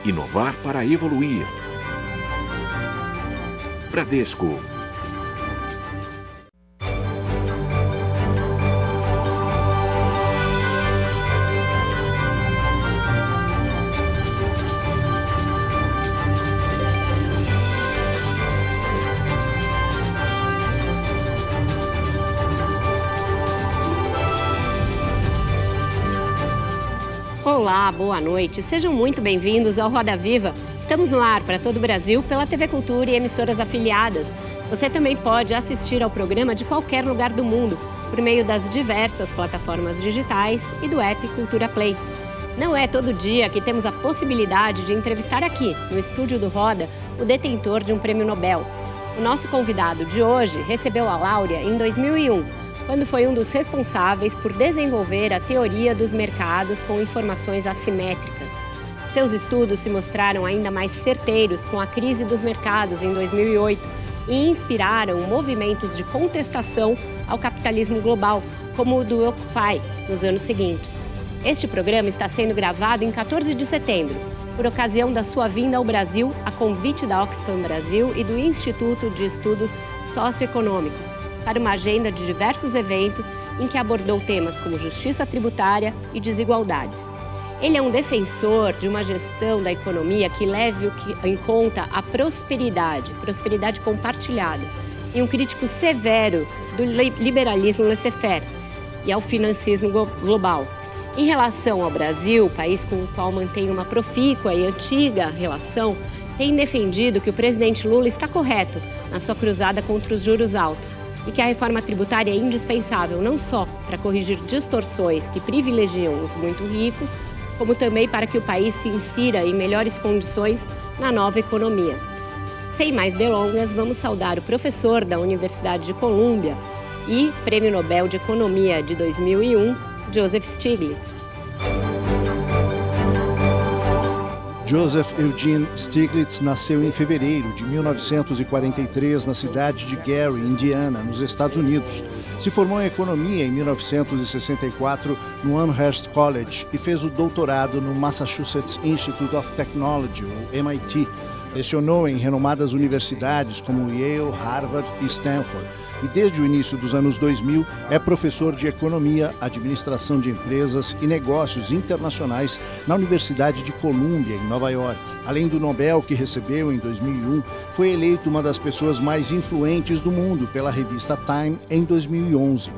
Inovar para evoluir. Bradesco. Olá, boa noite. Sejam muito bem-vindos ao Roda Viva. Estamos no ar para todo o Brasil pela TV Cultura e emissoras afiliadas. Você também pode assistir ao programa de qualquer lugar do mundo, por meio das diversas plataformas digitais e do app Cultura Play. Não é todo dia que temos a possibilidade de entrevistar aqui, no estúdio do Roda, o detentor de um prêmio Nobel. O nosso convidado de hoje recebeu a Laurea em 2001, quando foi um dos responsáveis por desenvolver a teoria dos mercados com informações assimétricas. Seus estudos se mostraram ainda mais certeiros com a crise dos mercados em 2008 e inspiraram movimentos de contestação ao capitalismo global, como o do Occupy, nos anos seguintes. Este programa está sendo gravado em 14 de setembro, por ocasião da sua vinda ao Brasil, a convite da Oxfam Brasil e do Instituto de Estudos Socioeconômicos, para uma agenda de diversos eventos em que abordou temas como justiça tributária e desigualdades. Ele é um defensor de uma gestão da economia que leve em conta a prosperidade compartilhada, e um crítico severo do liberalismo laissez-faire e ao financismo global. Em relação ao Brasil, país com o qual mantém uma profícua e antiga relação, tem defendido que o presidente Lula está correto na sua cruzada contra os juros altos, e que a reforma tributária é indispensável não só para corrigir distorções que privilegiam os muito ricos, como também para que o país se insira em melhores condições na nova economia. Sem mais delongas, vamos saudar o professor da Universidade de Colômbia e Prêmio Nobel de Economia de 2001, Joseph Stiglitz. Joseph Eugene Stiglitz nasceu em fevereiro de 1943 na cidade de Gary, Indiana, nos Estados Unidos. Se formou em economia em 1964 no Amherst College e fez o doutorado no Massachusetts Institute of Technology, o MIT. Lecionou em renomadas universidades como Yale, Harvard e Stanford. E desde o início dos anos 2000 é professor de Economia, Administração de Empresas e Negócios Internacionais na Universidade de Columbia, em Nova York. Além do Nobel que recebeu em 2001, foi eleito uma das pessoas mais influentes do mundo pela revista Time em 2011.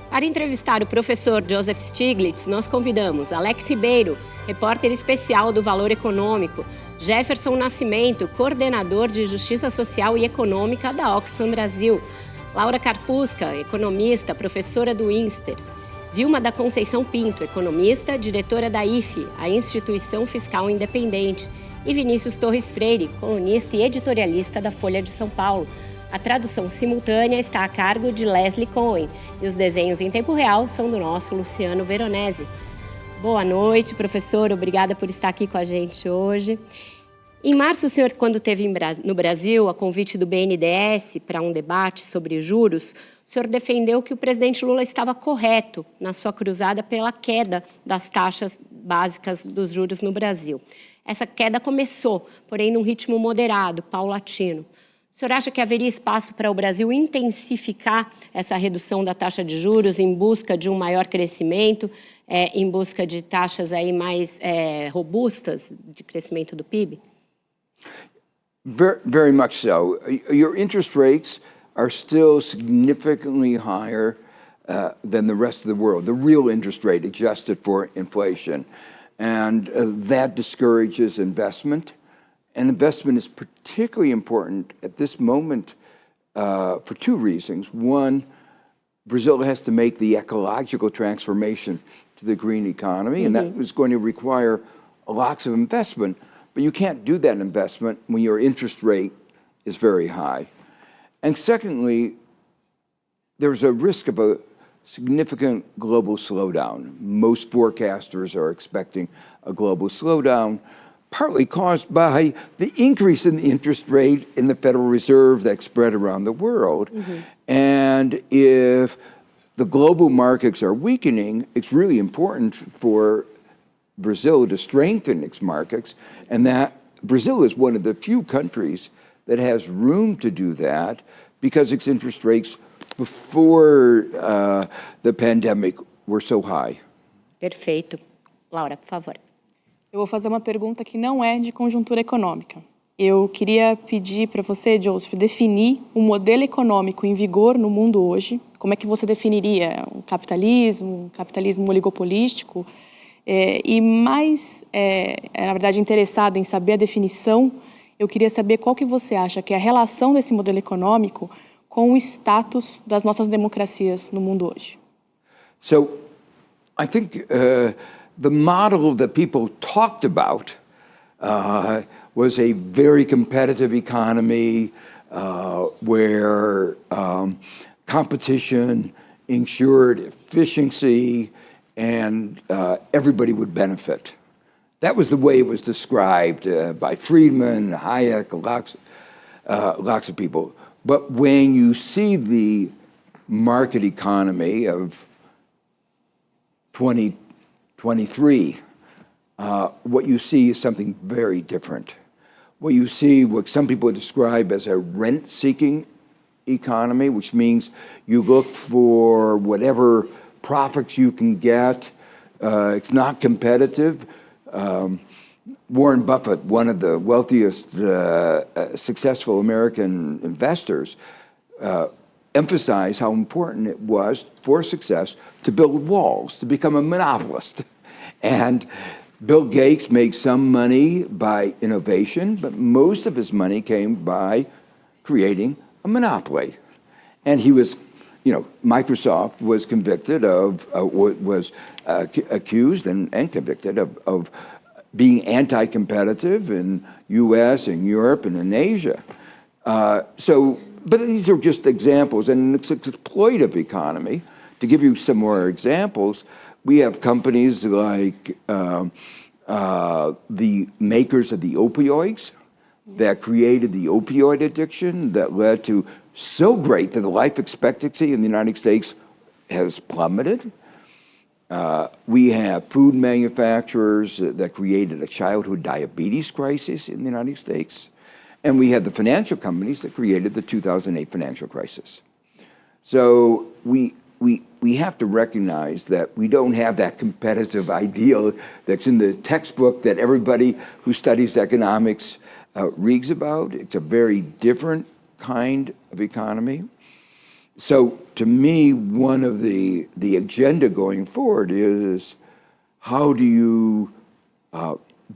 Para entrevistar o professor Joseph Stiglitz, nós convidamos Alex Ribeiro, repórter especial do Valor Econômico, Jefferson Nascimento, coordenador de Justiça Social e Econômica da Oxfam Brasil, Laura Carpusca, economista, professora do INSPER, Vilma da Conceição Pinto, economista, diretora da IFE, a Instituição Fiscal Independente, e Vinícius Torres Freire, colunista e editorialista da Folha de São Paulo. A tradução simultânea está a cargo de Leslie Cohen e os desenhos em tempo real são do nosso Luciano Veronese. Boa noite, professor. Obrigada por estar aqui com a gente hoje. Em março, o senhor, quando esteve no Brasil, a convite do BNDES para um debate sobre juros, o senhor defendeu que o presidente Lula estava correto na sua cruzada pela queda das taxas básicas dos juros no Brasil. Essa queda começou, porém, num ritmo moderado, paulatino. O senhor acha que haveria espaço para o Brasil intensificar essa redução da taxa de juros em busca de um maior crescimento, em busca de taxas aí mais robustas de crescimento do PIB? Very much so. Your interest rates are still significantly higher than the rest of the world, the real interest rate adjusted for inflation. And that discourages investment. And investment is particularly important at this moment for two reasons. One, Brazil has to make the ecological transformation to the green economy, and that is going to require lots of investment. But you can't do that investment when your interest rate is very high. And secondly, there's a risk of a significant global slowdown. Most forecasters are expecting a global slowdown, partly caused by the increase in the interest rate in the Federal Reserve that's spread around the world. And if the global markets are weakening, it's really important for Brazil to strengthen its markets, and that Brazil is one of the few countries that has room to do that because its interest rates before the pandemic were so high. Perfeito. Laura, por favor. Eu vou fazer uma pergunta que não é de conjuntura econômica. Eu queria pedir para você, Joseph, definir o modelo econômico em vigor no mundo hoje. Como é que você definiria um capitalismo oligopolístico? E mais, na verdade, interessada em saber a definição, eu queria saber qual que você acha que é a relação desse modelo econômico com o status das nossas democracias no mundo hoje. So, I think the model that people talked about was a very competitive economy where competition ensured efficiency and everybody would benefit. That was the way it was described by Friedman, Hayek, lots of people. But when you see the market economy of 2023, what you see is something very different. What you see, what some people describe as a rent-seeking economy, which means you look for whatever profits you can get. It's not competitive. Warren Buffett, one of the wealthiest successful American investors, emphasized how important it was for success to build walls, to become a monopolist. And Bill Gates made some money by innovation, but most of his money came by creating a monopoly. And he was, Microsoft was convicted of, was accused and convicted of being anti-competitive in U.S. and Europe and in Asia. But these are just examples, and it's an exploitive economy. To give you some more examples, we have companies like the makers of the opioids that created the opioid addiction that led to so great that the life expectancy in the United States has plummeted. We have food manufacturers that created a childhood diabetes crisis in the United States. And we had the financial companies that created the 2008 financial crisis. So we have to recognize that we don't have that competitive ideal that's in the textbook that everybody who studies economics reads about. It's a very different kind of economy. So to me, one of the agenda going forward is how do you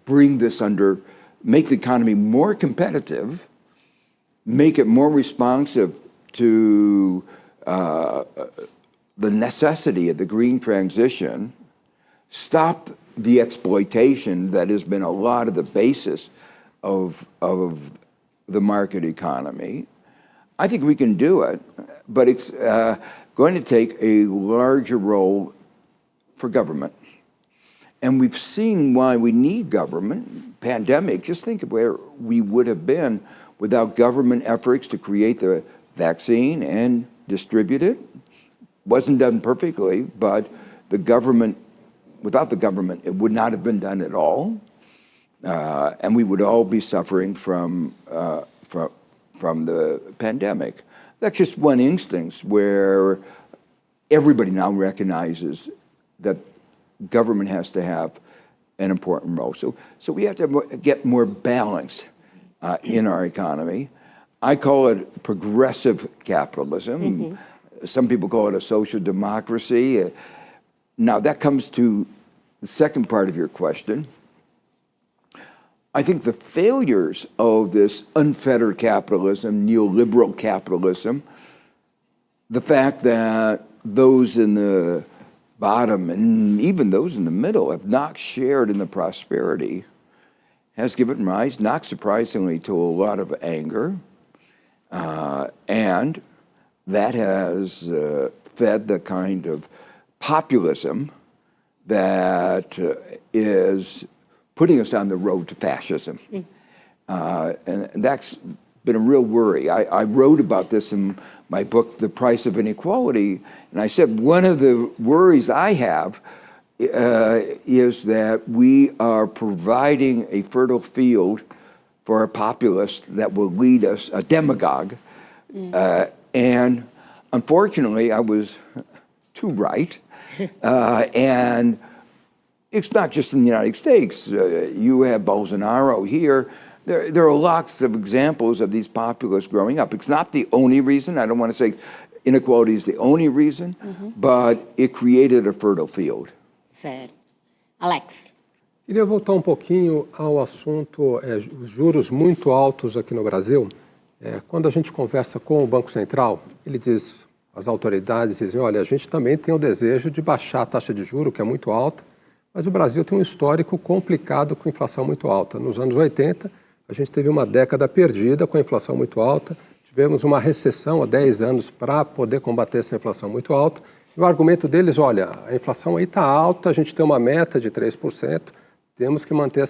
bring this under, make the economy more competitive, make it more responsive to the necessity of the green transition, stop the exploitation that has been a lot of the basis of the market economy. I think we can do it, but it's going to take a larger role for government. And we've seen why we need government. Pandemic, just think of where we would have been without government efforts to create the vaccine and distribute it. Wasn't done perfectly, but the government, without the government, it would not have been done at all. And we would all be suffering from the pandemic. That's just one instance where everybody now recognizes that government has to have an important role. So we have to get more balance in our economy. I call it progressive capitalism. Mm-hmm. Some people call it a social democracy. Now that comes to the second part of your question. I think the failures of this unfettered capitalism, neoliberal capitalism, the fact that those in the bottom and even those in the middle have not shared in the prosperity has given rise, not surprisingly, to a lot of anger. And that has fed the kind of populism that is putting us on the road to fascism. And that's been a real worry. I wrote about this in my book, The Price of Inequality, and I said one of the worries I have is that we are providing a fertile field for a populist that will lead us, a demagogue. And unfortunately, I was too right. And it's not just in the United States. You have Bolsonaro here. There are lots of examples of these populists growing up. It's not the only reason. I don't want to say inequality is the only reason, but it created a fertile field. Certo. Alex. Queria voltar um pouquinho ao assunto, os juros muito altos aqui no Brasil. Quando a gente conversa com o Banco Central, ele diz, as autoridades dizem, olha, a gente também tem o desejo de baixar a taxa de juros, que é muito alta, mas o Brasil tem um histórico complicado com inflação muito alta. Nos anos 80, a gente teve uma década perdida com a inflação muito alta, tivemos uma recessão há 10 anos para poder combater essa inflação muito alta, e o argumento deles, olha, a inflação aí está alta, a gente tem uma meta de 3%, temos que manter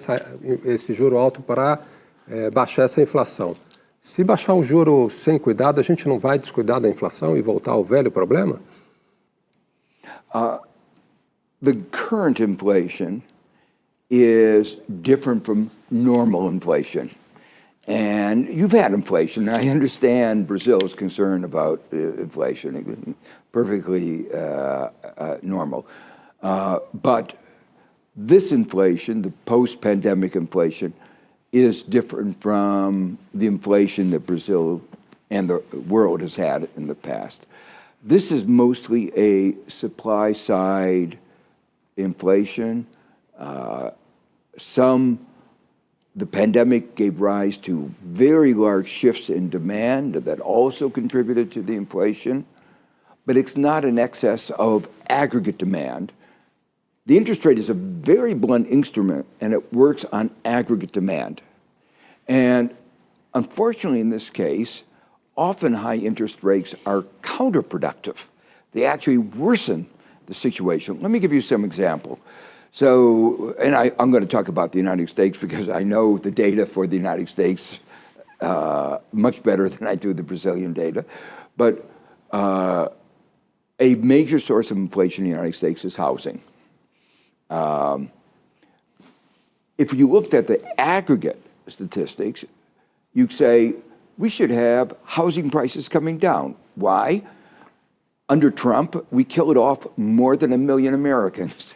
esse juro alto para baixar essa inflação. Se baixar um juro sem cuidado, a gente não vai descuidar da inflação e voltar ao velho problema? The current inflation is different from normal inflation. And you've had inflation. I understand Brazil's concern about inflation, perfectly normal. But this inflation, the post-pandemic inflation, is different from the inflation that Brazil and the world has had in the past. This is mostly a supply-side inflation. The pandemic gave rise to very large shifts in demand that also contributed to the inflation, but it's not an excess of aggregate demand. The interest rate is a very blunt instrument, and it works on aggregate demand. And unfortunately, in this case, often high interest rates are counterproductive. They actually worsen the situation. Let me give you some example. So, and I'm going to talk about the United States because I know the data for the United States much better than I do the Brazilian data. But a major source of inflation in the United States is housing. If you looked at the aggregate statistics, you'd say we should have housing prices coming down. Why? Under Trump, we killed off more than 1 million Americans.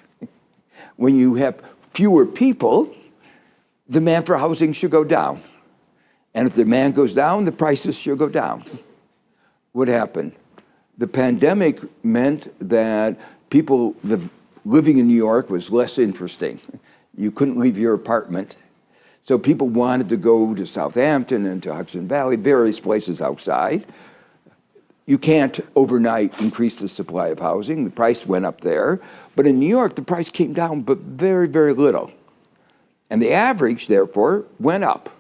When you have fewer people, demand for housing should go down. And if demand goes down, the prices should go down. What happened? The pandemic meant that people living in New York was less interesting. You couldn't leave your apartment. So people wanted to go to Southampton and to Hudson Valley, various places outside. You can't overnight increase the supply of housing. The price went up there. But in New York, the price came down, but very, very little. And the average, therefore, went up.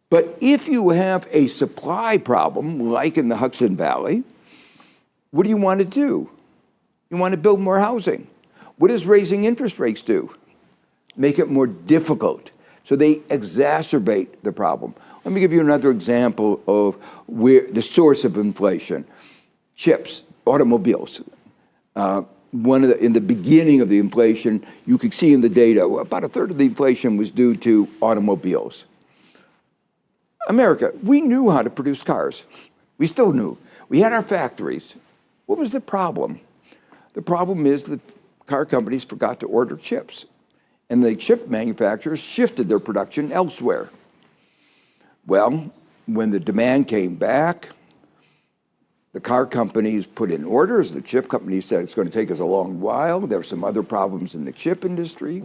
But if you have a supply problem, like in the Hudson Valley, what do you want to do? You want to build more housing. What does raising interest rates do? Make it more difficult. So they exacerbate the problem. Let me give you another example of where the source of inflation. Chips, automobiles. In the beginning of the inflation, you could see in the data, about 1/3 of the inflation was due to automobiles. America, we knew how to produce cars. We still knew. We had our factories. What was the problem? The problem is that car companies forgot to order chips, and the chip manufacturers shifted their production elsewhere. Well, when the demand came back, the car companies put in orders. The chip companies said it's going to take us a long while. There were some other problems in the chip industry.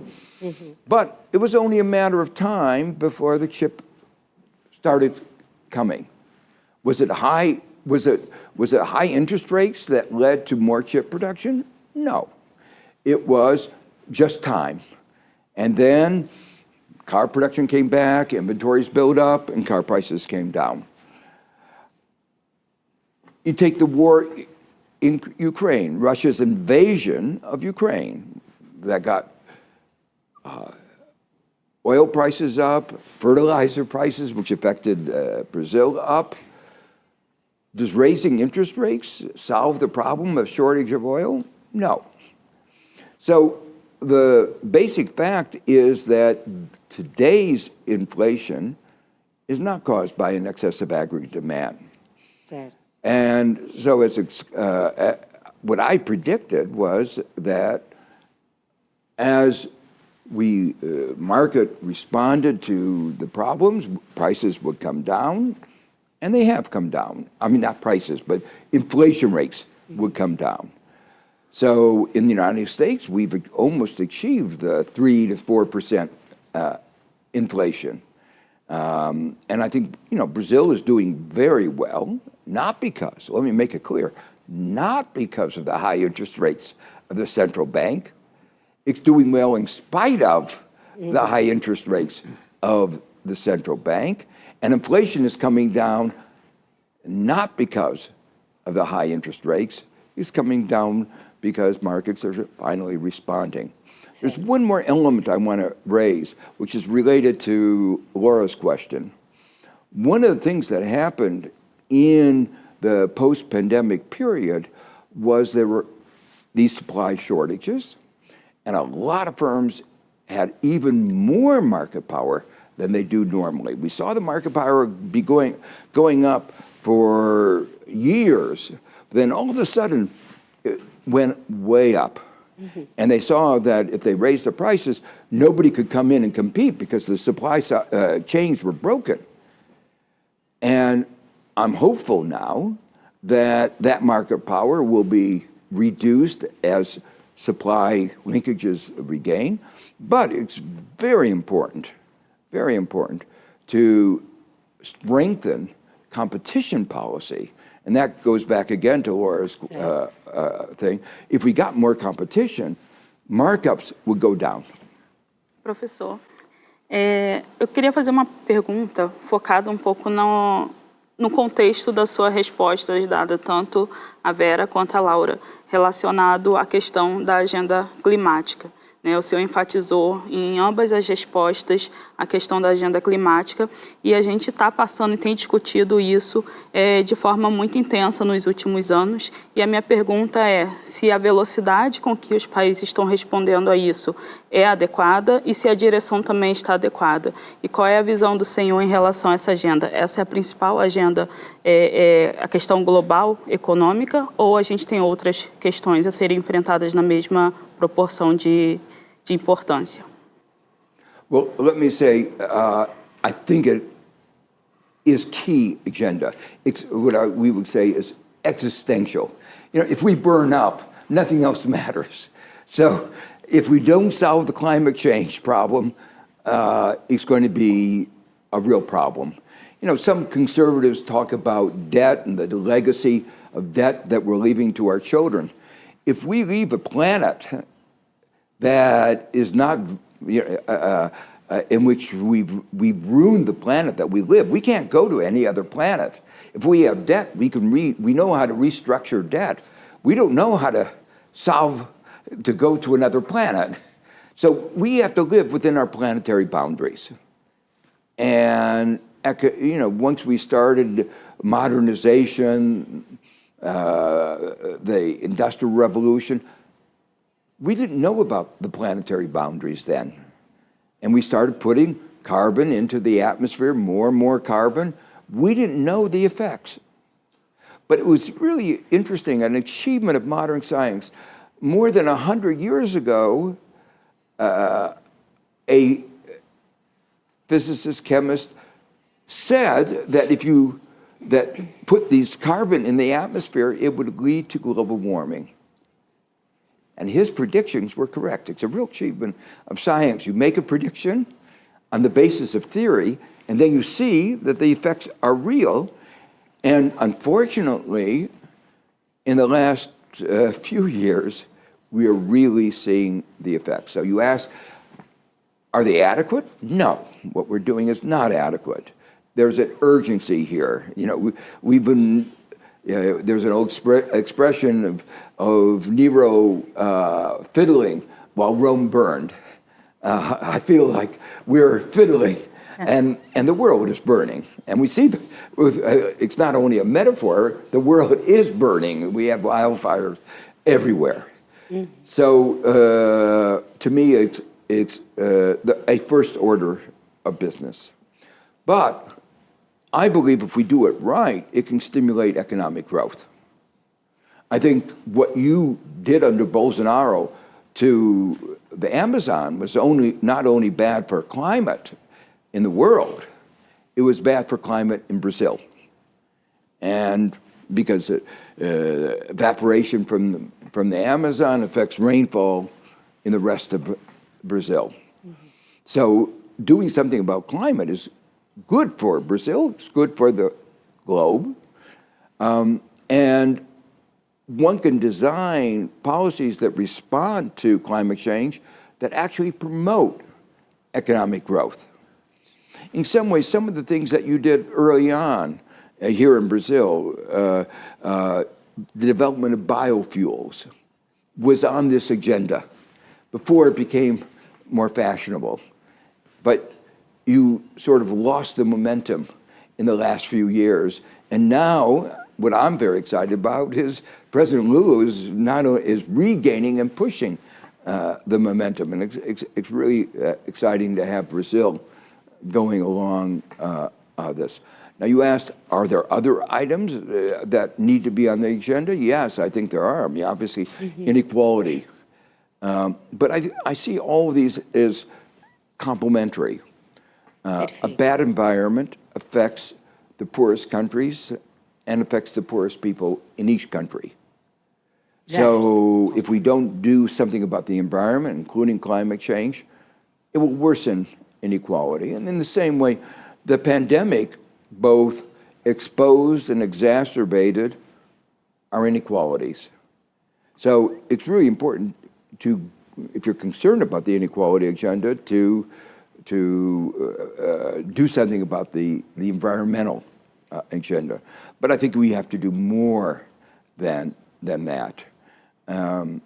But it was only a matter of time before the chip started coming. Was it high interest rates that led to more chip production? No. It was just time. And then car production came back, inventories built up, and car prices came down. You take the war in Ukraine, Russia's invasion of Ukraine, that got oil prices up, fertilizer prices, which affected Brazil, up. Does raising interest rates solve the problem of shortage of oil? No. So the basic fact is that today's inflation is not caused by an excess of aggregate demand. Certo. And so what I predicted was that as market responded to the problems, prices would come down, and they have come down. I mean, not prices, but inflation rates would come down. So in the United States, we've almost achieved the 3 to 4% inflation. And I think, Brazil is doing very well, not because, let me make it clear, not because of the high interest rates of the central bank. It's doing well in spite of the high interest rates of the central bank. And inflation is coming down not because of the high interest rates. It's coming down because markets are finally responding. There's one more element I want to raise, which is related to Laura's question. One of the things that happened in the post-pandemic period was there were these supply shortages, and a lot of firms had even more market power than they do normally. We saw the market power be going up for years. Then all of a sudden, it went way up. And they saw that if they raised the prices, nobody could come in and compete because the supply chains were broken. And I'm hopeful now that that market power will be reduced as supply linkages regain. But it's very important to strengthen competition policy. And that goes back again to Laura's thing. If we got more competition, markups would go down. Professor, eu queria fazer uma pergunta focada um pouco no contexto da sua resposta dada tanto a Vera quanto a Laura, relacionado à questão da agenda climática. O senhor enfatizou em ambas as respostas a questão da agenda climática e a gente está passando e tem discutido isso de forma muito intensa nos últimos anos. E a minha pergunta é se a velocidade com que os países estão respondendo a isso é adequada e se a direção também está adequada. E qual é a visão do senhor em relação a essa agenda? Essa é a principal agenda, a questão global, econômica, ou a gente tem outras questões a serem enfrentadas na mesma proporção de importância? Well, let me say, I think it is key agenda. It's what we would say is existential. If we burn up, nothing else matters. So if we don't solve the climate change problem, it's going to be a real problem. Some conservatives talk about debt and the legacy of debt that we're leaving to our children. If we leave a planet that is not, in which we've ruined the planet that we live. We can't go to any other planet. If we have debt, we know how to restructure debt. We don't know how to go to another planet. So we have to live within our planetary boundaries. And once we started modernization, the Industrial Revolution, we didn't know about the planetary boundaries then. And we started putting carbon into the atmosphere, more and more carbon. We didn't know the effects. But it was really interesting, an achievement of modern science. More than 100 years ago, a physicist, chemist, said that if you put these carbon in the atmosphere, it would lead to global warming. And his predictions were correct. It's a real achievement of science. You make a prediction on the basis of theory, and then you see that the effects are real. And unfortunately, in the last few years, we are really seeing the effects. So you ask, are they adequate? No, what we're doing is not adequate. There's an urgency here. We've been, there's an old expression of Nero fiddling while Rome burned. I feel like we're fiddling and the world is burning. And we see it's not only a metaphor, the world is burning. We have wildfires everywhere. So to me, it's a first order of business. But I believe if we do it right, it can stimulate economic growth. I think what you did under Bolsonaro to the Amazon was not only bad for climate in the world, it was bad for climate in Brazil. And because evaporation from the Amazon affects rainfall in the rest of Brazil. So doing something about climate is good for Brazil, it's good for the globe, and one can design policies that respond to climate change that actually promote economic growth. In some ways, some of the things that you did early on here in Brazil, the development of biofuels, was on this agenda before it became more fashionable. But you sort of lost the momentum in the last few years. And now, what I'm very excited about is President Lula is regaining and pushing the momentum. And it's really exciting to have Brazil going along this. Now, you asked, are there other items that need to be on the agenda? Yes, I think there are. I mean, obviously, inequality. But I see all of these as complementary. A bad environment affects the poorest countries and affects the poorest people in each country. So if we don't do something about the environment, including climate change, it will worsen inequality. And in the same way, the pandemic both exposed and exacerbated our inequalities. So it's really important to, if you're concerned about the inequality agenda, to do something about the environmental agenda. But I think we have to do more than that. You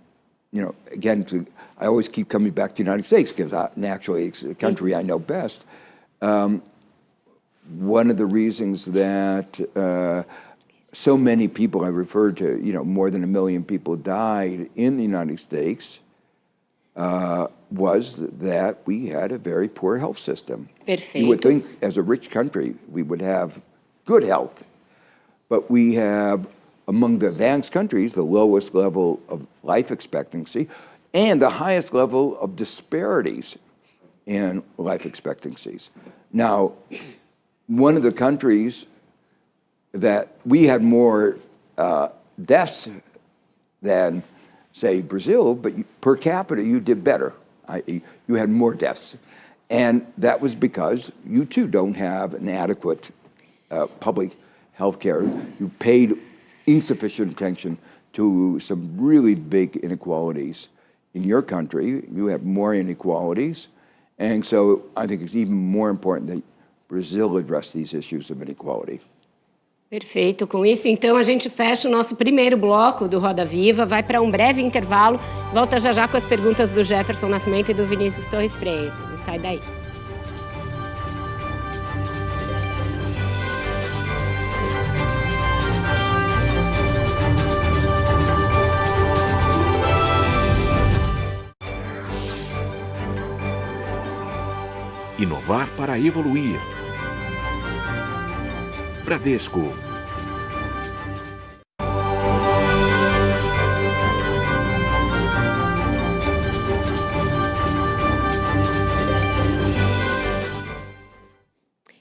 know, again, I always keep coming back to the United States because naturally it's the country I know best. One of the reasons that so many people I referred to, you know, more than 1 million people died in the United States was that we had a very poor health system. Perfeito. You would think as a rich country we would have good health, but we have, among the advanced countries, the lowest level of life expectancy and the highest level of disparities in life expectancies. Now, one of the countries that we had more deaths than, say, Brazil, but per capita you did better. You had more deaths. And that was because you too don't have an adequate public health care. You paid insufficient attention to some really big inequalities in your country. You have more inequalities. And so I think it's even more important that Brazil address these issues of inequality. Perfeito. Com isso, então, a gente fecha o nosso primeiro bloco do Roda Viva, vai para um breve intervalo, volta já com as perguntas do Jefferson Nascimento e do Vinícius Torres Freire. Não sai daí. Inovar para evoluir. Bradesco.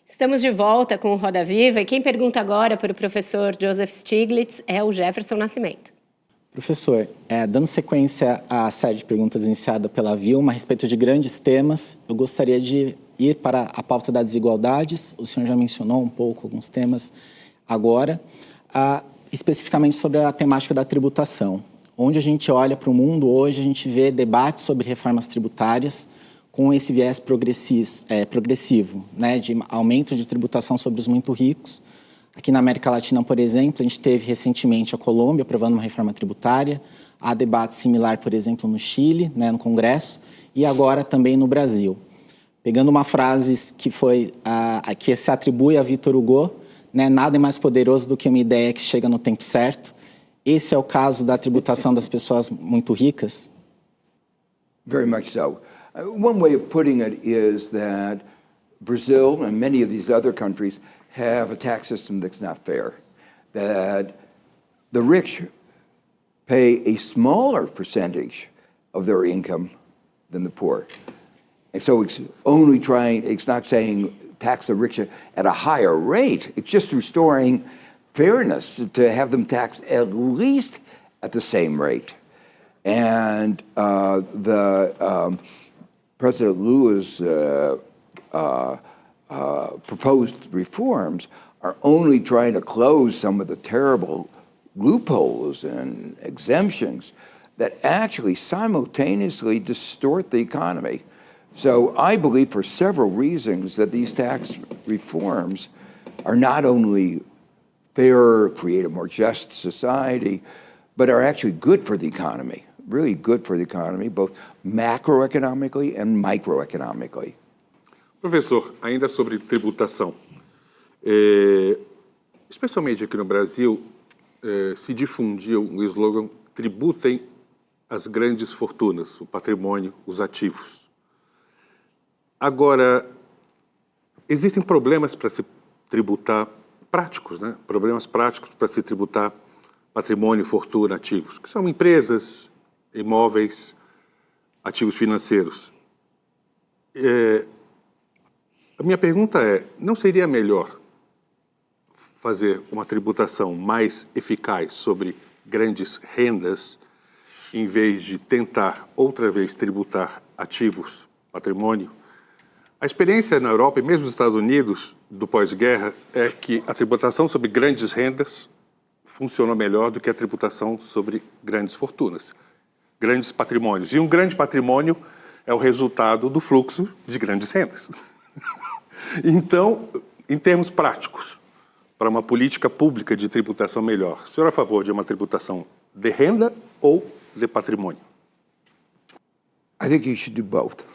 Estamos de volta com o Roda Viva e quem pergunta agora para o professor Joseph Stiglitz é o Jefferson Nascimento. Professor, dando sequência à série de perguntas iniciada pela Vilma a respeito de grandes temas, eu gostaria de ir para a pauta das desigualdades. O senhor já mencionou um pouco alguns temas agora, especificamente sobre a temática da tributação. Onde a gente olha para o mundo hoje, a gente vê debates sobre reformas tributárias com esse viés progressivo, né, de aumento de tributação sobre os muito ricos. Aqui na América Latina, por exemplo, a gente teve recentemente a Colômbia aprovando uma reforma tributária, há debate similar, por exemplo, no Chile, né, no Congresso, e agora também no Brasil. Pegando uma frase que se atribui a Victor Hugo, né, nada é mais poderoso do que uma ideia que chega no tempo certo. esse é o caso da tributação das pessoas muito ricas? Very much so. One way of putting it is that Brazil and many of these other countries have a tax system that's not fair. That the rich pay a smaller percentage of their income than the poor. And so it's not saying tax the rich at a higher rate. It's just restoring fairness to have them taxed at least at the same rate. And President Lula's proposed reforms are only trying to close some of the terrible loopholes and exemptions that actually simultaneously distort the economy. So I believe for several reasons that these tax reforms are not only fairer, create a more just society, but are actually good for the economy, really good for the economy, both macroeconomically and microeconomically. Professor, ainda sobre tributação, especialmente aqui no Brasil, se difundiu o slogan tributem as grandes fortunas, o patrimônio, os ativos. Agora, existem problemas para se tributar, práticos, né? Problemas práticos para se tributar patrimônio, fortuna, ativos, que são empresas, imóveis, ativos financeiros. A minha pergunta é, não seria melhor fazer uma tributação mais eficaz sobre grandes rendas, em vez de tentar outra vez tributar ativos, patrimônio? A experiência na Europa e mesmo nos Estados Unidos, do pós-guerra, é que a tributação sobre grandes rendas funcionou melhor do que a tributação sobre grandes fortunas, grandes patrimônios. E um grande patrimônio é o resultado do fluxo de grandes rendas. Então, em termos práticos, para uma política pública de tributação melhor, o senhor é a favor de uma tributação de renda ou de patrimônio? I think you should do both.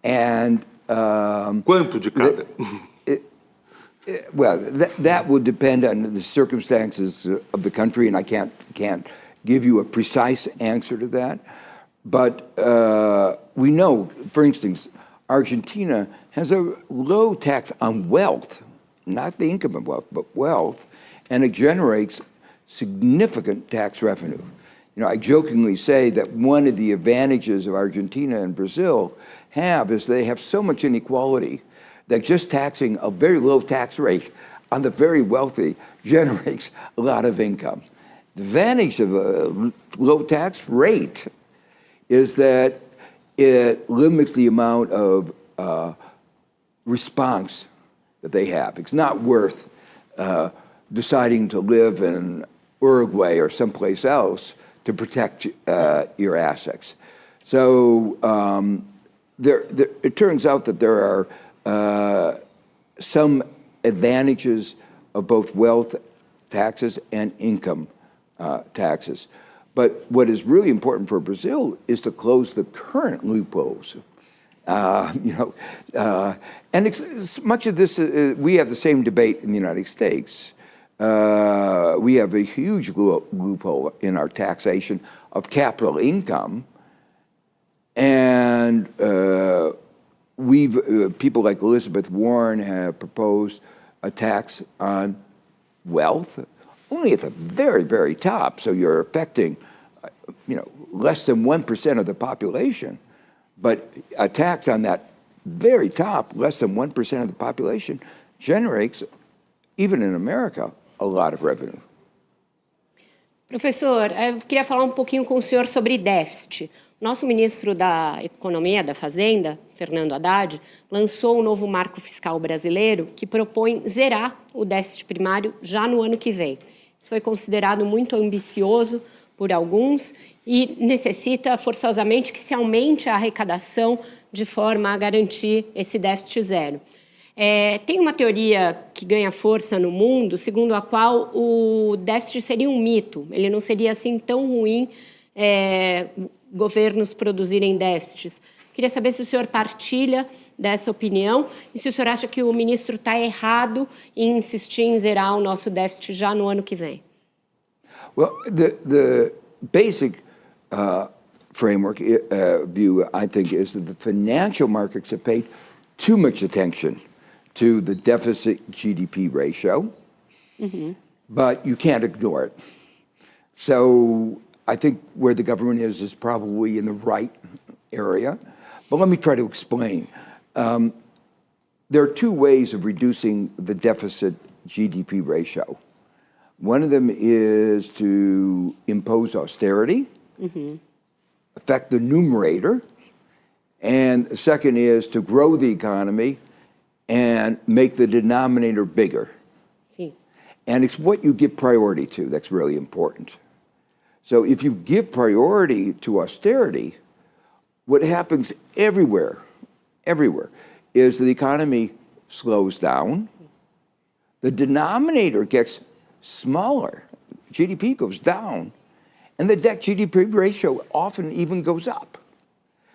And quanto de cada? Well, that would depend on the circumstances of the country, and I can't give you a precise answer to that. But we know, for instance, Argentina has a low tax on wealth, not the income of wealth, but wealth, and it generates significant tax revenue. You know, I jokingly say that one of the advantages of Argentina and Brazil is they have so much inequality that just taxing a very low tax rate on the very wealthy generates a lot of income. The advantage of a low tax rate is that it limits the amount of response that they have. It's not worth deciding to live in Uruguay or someplace else to protect your assets. So it turns out that there are some advantages of both wealth taxes and income taxes. But what is really important for Brazil is to close the current loopholes. And much of this, we have the same debate in the United States. We have a huge loophole in our taxation of capital income. And people like Elizabeth Warren have proposed a tax on wealth, only at the very, very top. So you're affecting, less than 1% of the population. But a tax on that very top, less than 1% of the population, generates, even in America, a lot of revenue. Professor, eu queria falar um pouquinho com o senhor sobre déficit. Nosso ministro da Economia, da Fazenda, Fernando Haddad, lançou um novo marco fiscal brasileiro que propõe zerar o déficit primário já no ano que vem. Isso foi considerado muito ambicioso por alguns e necessita forçosamente que se aumente a arrecadação de forma a garantir esse déficit zero. Tem uma teoria que ganha força no mundo, segundo a qual o déficit seria um mito, ele não seria assim tão ruim governos produzirem déficits. Queria saber se o senhor partilha dessa opinião e se o senhor acha que o ministro está errado em insistir em zerar o nosso déficit já no ano que vem. Well, the basic framework view, I think, is that the financial markets have paid too much attention to the deficit GDP ratio, but you can't ignore it. So I think where the government is probably in the right area. But let me try to explain. There are two ways of reducing the deficit GDP ratio. One of them is to impose austerity, affect the numerator, and the second is to grow the economy and make the denominator bigger. Sim. And it's what you give priority to that's really important. So if you give priority to austerity, what happens everywhere, is the economy slows down, the denominator gets smaller, GDP goes down, and the debt GDP ratio often even goes up.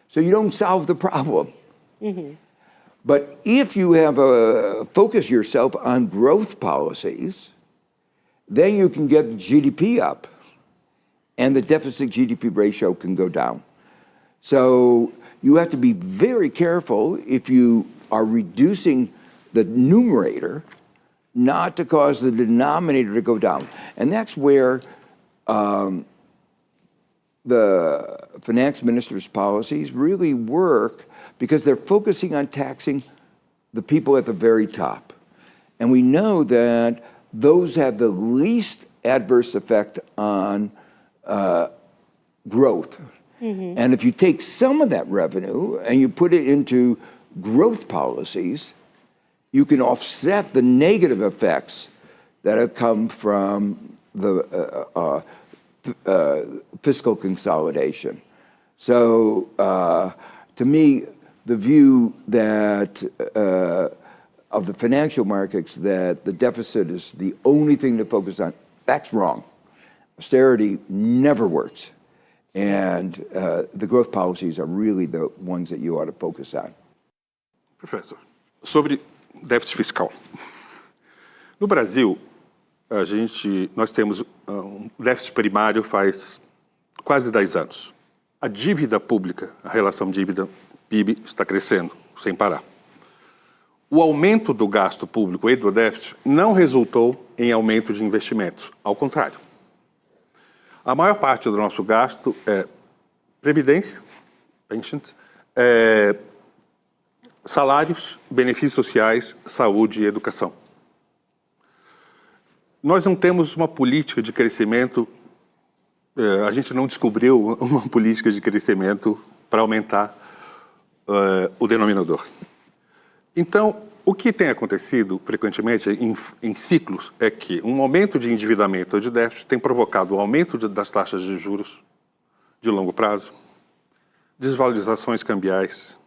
So you don't solve the problem. But if you have focus yourself on growth policies, then you can get the GDP up and the deficit GDP ratio can go down. So you have to be very careful if you are reducing the numerator not to cause the denominator to go down. And that's where the finance minister's policies really work, because they're focusing on taxing the people at the very top. And we know that those have the least adverse effect on growth. And if you take some of that revenue and you put it into growth policies, you can offset the negative effects that have come from the fiscal consolidation. So to me, the view that of the financial markets that the deficit is the only thing to focus on, that's wrong. Austerity never works. And the growth policies are really the ones that you ought to focus on. Professor, sobre déficit fiscal. No Brasil, nós temos um déficit primário faz quase 10 anos. A dívida pública, a relação dívida-PIB, está crescendo sem parar. O aumento do gasto público e do déficit não resultou em aumento de investimentos, ao contrário. A maior parte do nosso gasto é previdência, pensions, salários, benefícios sociais, saúde e educação. Nós não temos uma política de crescimento, a gente não descobriu uma política de crescimento para aumentar o denominador. Então, o que tem acontecido frequentemente em ciclos é que um aumento de endividamento ou de déficit tem provocado o aumento das taxas de juros de longo prazo, desvalorizações cambiais,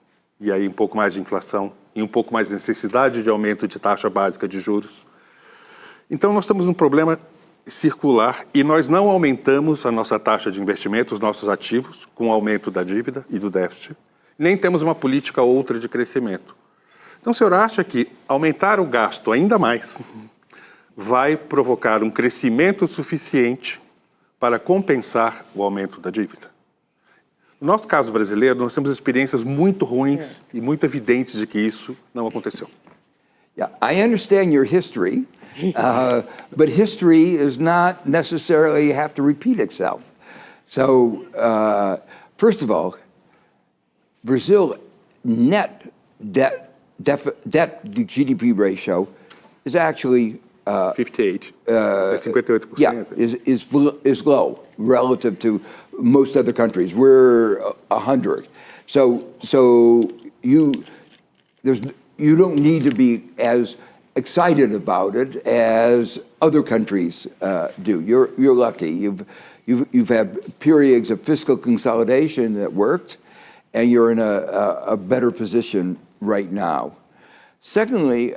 e aí um pouco mais de inflação, e um pouco mais de necessidade de aumento de taxa básica de juros. Então, nós temos um problema circular e nós não aumentamos a nossa taxa de investimento, os nossos ativos, com o aumento da dívida e do déficit, nem temos uma política outra de crescimento. Então, o senhor acha que aumentar o gasto ainda mais vai provocar um crescimento suficiente para compensar o aumento da dívida? No nosso caso brasileiro, nós temos experiências muito ruins e muito evidentes de que isso não aconteceu. Yeah, I understand your history, but history is not necessarily have to repeat itself. So, first of all, Brazil net debt to GDP ratio is actually 58, 58%. Yeah, is low relative to most other countries. We're 100. So you don't need to be as excited about it as other countries do. You're lucky. You've had periods of fiscal consolidation that worked, and you're in a better position right now. Secondly,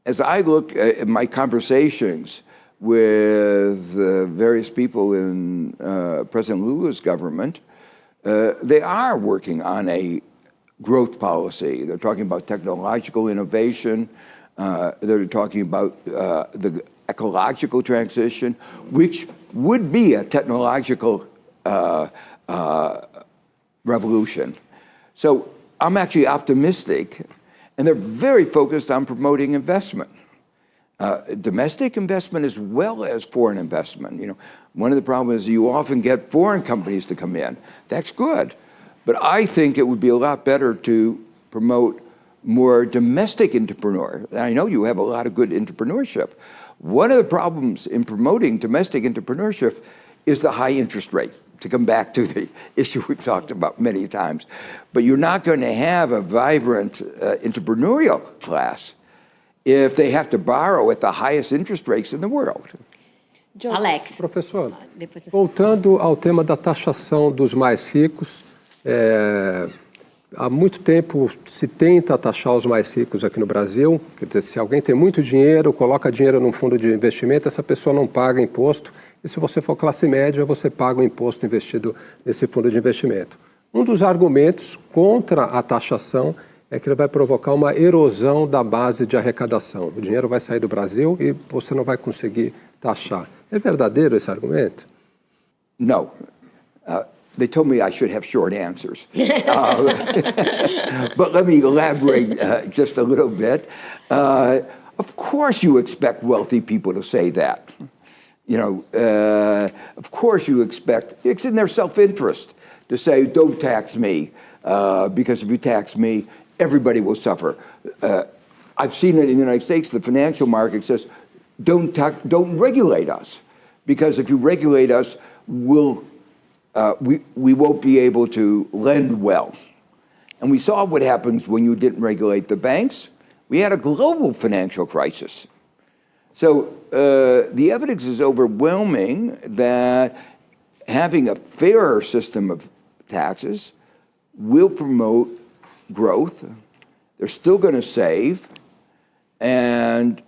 as I look at my conversations with various people in President Lula's government, they are working on a growth policy. They're talking about technological innovation. They're talking about the ecological transition, which would be a technological revolution. So I'm actually optimistic, and they're very focused on promoting investment. Domestic investment as well as foreign investment. You know, one of the problems is you often get foreign companies to come in. That's good. But I think it would be a lot better to promote more domestic entrepreneur. I know you have a lot of good entrepreneurship. One of the problems in promoting domestic entrepreneurship is the high interest rate, to come back to the issue we've talked about many times. But you're not going to have a vibrant entrepreneurial class if they have to borrow at the highest interest rates in the world. Alex. Professor, voltando ao tema da taxação dos mais ricos, há muito tempo se tenta taxar os mais ricos aqui no Brasil. Quer dizer, se alguém tem muito dinheiro, coloca dinheiro num fundo de investimento, essa pessoa não paga imposto. E se você for classe média, você paga o imposto investido nesse fundo de investimento. Um dos argumentos contra a taxação é que ele vai provocar uma erosão da base de arrecadação. O dinheiro vai sair do Brasil e você não vai conseguir taxar. É verdadeiro esse argumento? No. They told me I should have short answers. But let me elaborate just a little bit. Of course you expect wealthy people to say that. You know, of course you expect, it's in their self-interest to say, don't tax me, because if you tax me, everybody will suffer. I've seen it in the United States, the financial market says, don't regulate us, because if you regulate us, we won't be able to lend well. And we saw what happens when you didn't regulate the banks. We had a global financial crisis. So the evidence is overwhelming that having a fairer system of taxes will promote growth. They're still going to save. And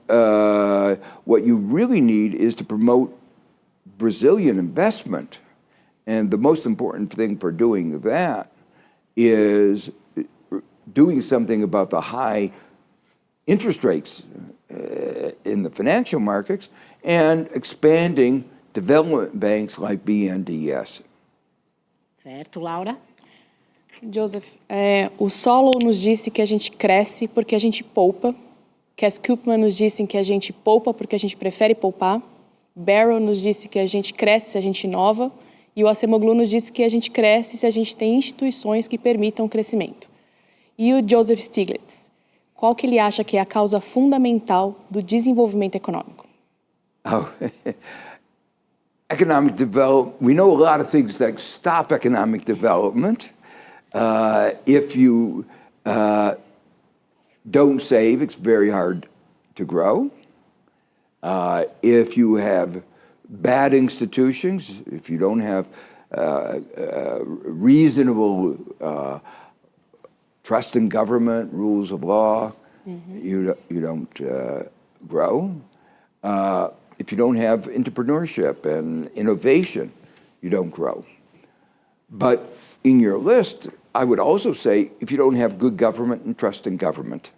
what you really need is to promote Brazilian investment. And the most important thing for doing that is doing something about the high interest rates in the financial markets and expanding development banks like BNDES. Certo, Laura? Joseph, o Solow nos disse que a gente cresce porque a gente poupa. Cass Koopman nos disse que a gente poupa porque a gente prefere poupar. Barrow nos disse que a gente cresce se a gente inova. E o Acemoglu nos disse que a gente cresce se a gente tem instituições que permitam o crescimento. E o Joseph Stiglitz, qual que ele acha que é a causa fundamental do desenvolvimento econômico? Oh, economic development, we know a lot of things that stop economic development. If you don't save, it's very hard to grow. If you have bad institutions, if you don't have reasonable trust in government, rules of law, you don't grow. If you don't have entrepreneurship and innovation, you don't grow. But in your list, I would also say, if you don't have good government and trust in government,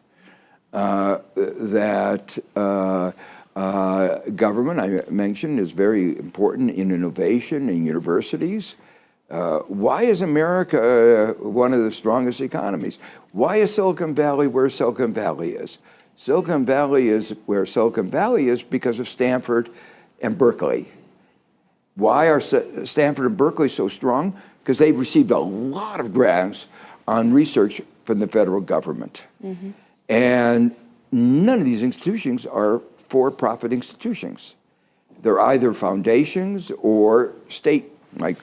government, I mentioned, is very important in innovation in universities. Why is America one of the strongest economies? Why is Silicon Valley where Silicon Valley is? Silicon Valley is where Silicon Valley is because of Stanford and Berkeley. Why are Stanford and Berkeley so strong? Because they've received a lot of grants on research from the federal government. And none of these institutions are for-profit institutions. They're either foundations or state, like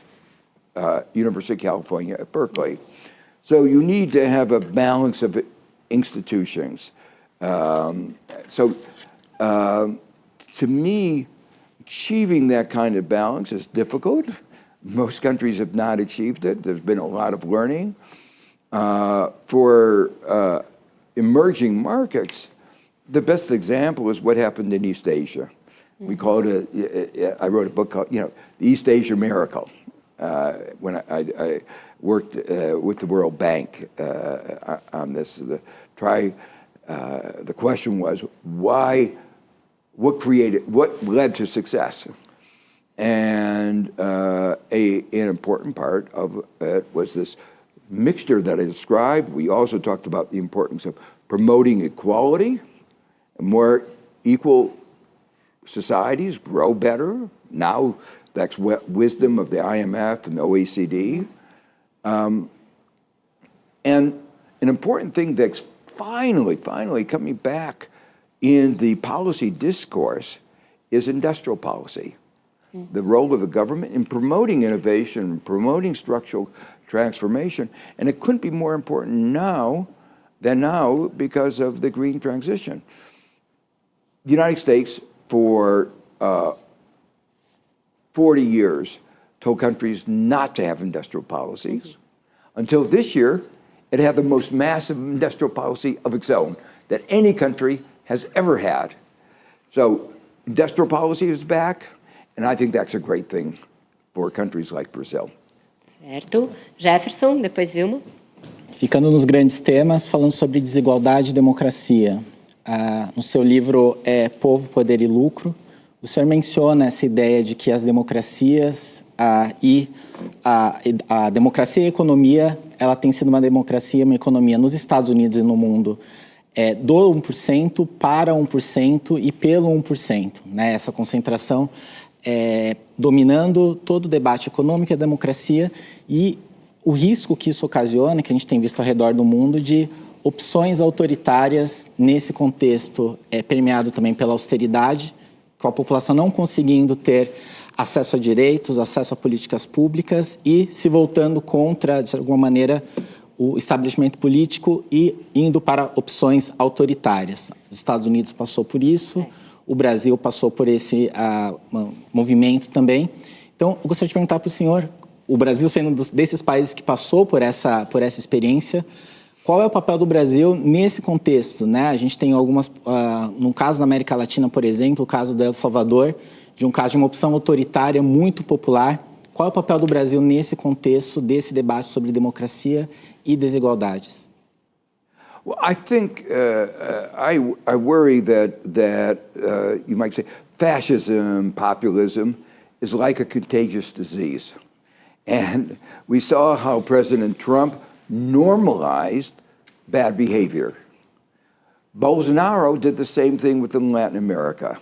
University of California at Berkeley. So you need to have a balance of institutions. To me, achieving that kind of balance is difficult. Most countries have not achieved it. There's been a lot of learning. For emerging markets, the best example is what happened in East Asia. We call it I wrote a book called, the East Asia Miracle, when I worked with the World Bank on this. The question was, why what led to success. And an important part of it was this mixture that I described. We also talked about the importance of promoting equality. More equal societies grow better. Now that's wisdom of the IMF and the OECD. And an important thing that's finally coming back in the policy discourse is industrial policy. The role of the government in promoting innovation, promoting structural transformation. And it couldn't be more important now because of the green transition. The United States, for 40 years, told countries not to have industrial policies. Until this year, it had the most massive industrial policy of its own that any country has ever had. So industrial policy is back, and I think that's a great thing for countries like Brazil. Certo. Jefferson, depois Vilma. Ficando nos grandes temas, falando sobre desigualdade e democracia. No seu livro Povo, Poder e Lucro, o senhor menciona essa ideia de que as democracias e a democracia e a economia, ela tem sido uma democracia e uma economia nos Estados Unidos e no mundo do 1% para 1% e pelo 1%. Né? Essa concentração dominando todo o debate econômico e a democracia e o risco que isso ocasiona, que a gente tem visto ao redor do mundo, de opções autoritárias nesse contexto permeado também pela austeridade, com a população não conseguindo ter acesso a direitos, acesso a políticas públicas e se voltando contra, de alguma maneira, o estabelecimento político e indo para opções autoritárias. Os Estados Unidos passou por isso, o Brasil passou por esse movimento também. Então, eu gostaria de perguntar para o senhor, o Brasil sendo desses países que passou por essa experiência, qual é o papel do Brasil nesse contexto? Né? A gente tem algumas, no caso da América Latina, por exemplo, o caso do El Salvador, de um caso de uma opção autoritária muito popular. Qual é o papel do Brasil nesse contexto, desse debate sobre democracia e desigualdades? Well, I think I worry that you might say fascism, populism is like a contagious disease. And we saw how President Trump normalized bad behavior. Bolsonaro did the same thing within Latin America.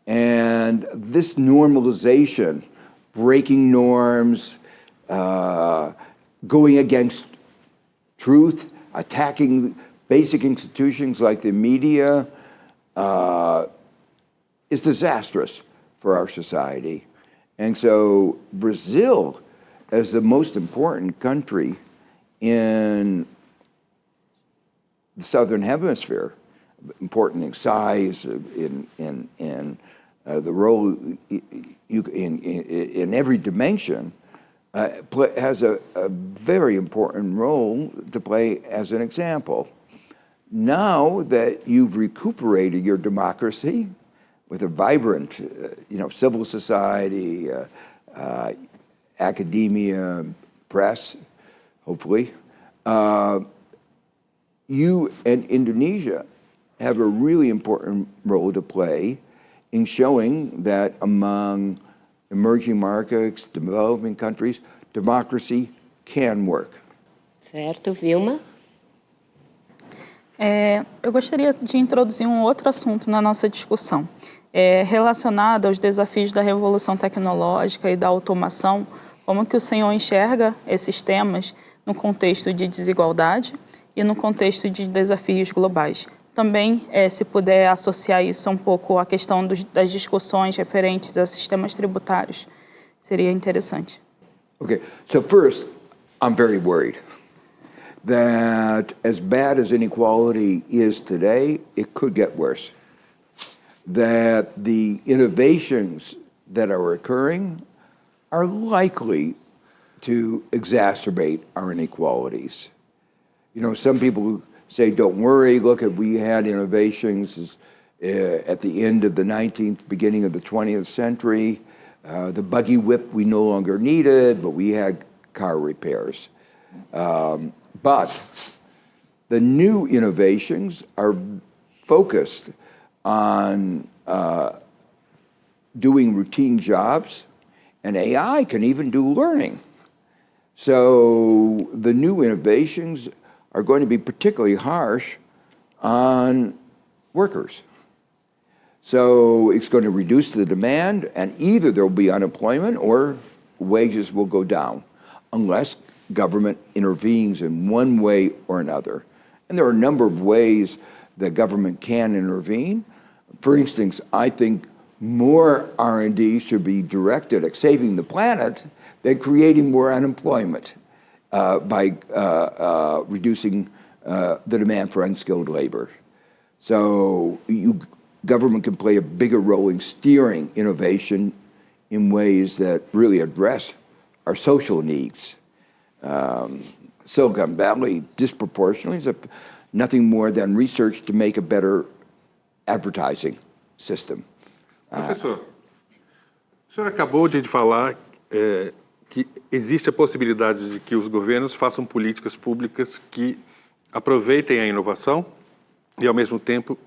And this normalization, breaking norms, going against truth, attacking basic institutions like the media, is disastrous for our society. And so Brazil, as the most important country in the Southern Hemisphere, important in size, in the role in every dimension, has a very important role to play as an example. Now that you've recuperated your democracy with a vibrant, civil society, academia, press, hopefully, you and Indonesia have a really important role to play in showing that among emerging markets, developing countries, democracy can work. Certo, Vilma? Eu gostaria de introduzir um outro assunto na nossa discussão, relacionado aos desafios da revolução tecnológica e da automação. Como que o senhor enxerga esses temas no contexto de desigualdade e no contexto de desafios globais? Também, se puder associar isso um pouco à questão das discussões referentes a sistemas tributários, seria interessante. Okay, so first, I'm very worried that as bad as inequality is today, it could get worse. That the innovations that are occurring are likely to exacerbate our inequalities. Some people say, don't worry, look, we had innovations at the end of the 19th, beginning of the 20th century. The buggy whip we no longer needed, but we had car repairs. But the new innovations are focused on doing routine jobs, and AI can even do learning. So the new innovations are going to be particularly harsh on workers. So it's going to reduce the demand, and either there will be unemployment or wages will go down unless government intervenes in one way or another. And there are a number of ways that government can intervene. For instance, I think more R&D should be directed at saving the planet than creating more unemployment by reducing the demand for unskilled labor. So government can play a bigger role in steering innovation in ways that really address our social needs. Silicon Valley disproportionately is nothing more than research to make a better advertising system. Professor, o senhor acabou de falar que existe a possibilidade de que os governos façam políticas públicas que aproveitem a inovação e, ao mesmo tempo,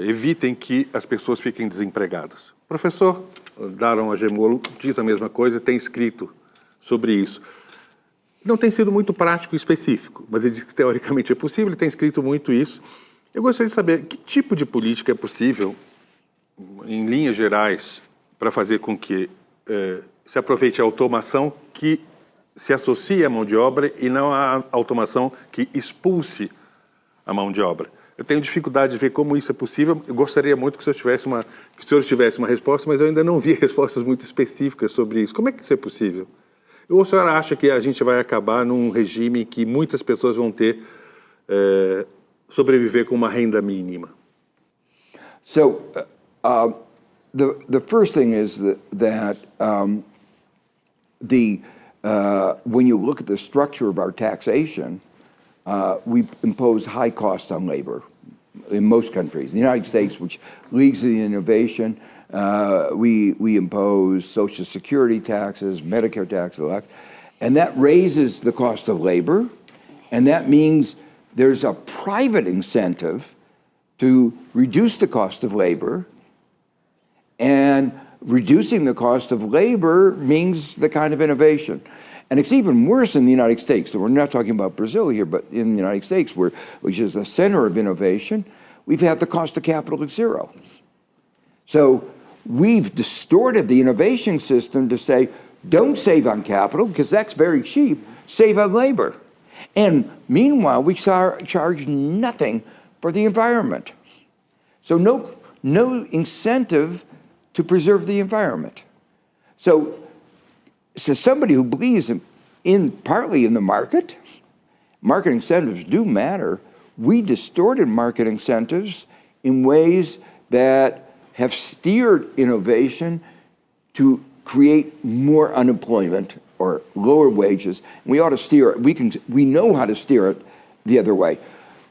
evitem que as pessoas fiquem desempregadas. O professor Daron Acemoglu diz a mesma coisa, tem escrito sobre isso. Não tem sido muito prático e específico, mas ele diz que teoricamente é possível, ele tem escrito muito isso. Eu gostaria de saber que tipo de política é possível, em linhas gerais, para fazer com que se aproveite a automação que se associe à mão de obra e não a automação que expulse a mão de obra. Eu tenho dificuldade de ver como isso é possível. Eu gostaria muito que o senhor tivesse uma resposta, mas eu ainda não vi respostas muito específicas sobre isso. Como é que isso é possível? Ou a senhora acha que a gente vai acabar num regime que muitas pessoas vão ter sobreviver com uma renda mínima? So, the first thing is that when you look at the structure of our taxation, we impose high costs on labor in most countries. In the United States, which leads the innovation, we impose Social Security taxes, Medicare taxes, and that raises the cost of labor, and that means there's a private incentive to reduce the cost of labor, and reducing the cost of labor means the kind of innovation. And it's even worse in the United States. So we're not talking about Brazil here, but in the United States, which is the center of innovation, we've had the cost of capital at zero. So we've distorted the innovation system to say, don't save on capital, because that's very cheap, save on labor. And meanwhile, we charge nothing for the environment. So no incentive to preserve the environment. So somebody who believes partly in the market incentives do matter. We distorted market incentives in ways that have steered innovation to create more unemployment or lower wages. We ought to steer it. We know how to steer it the other way.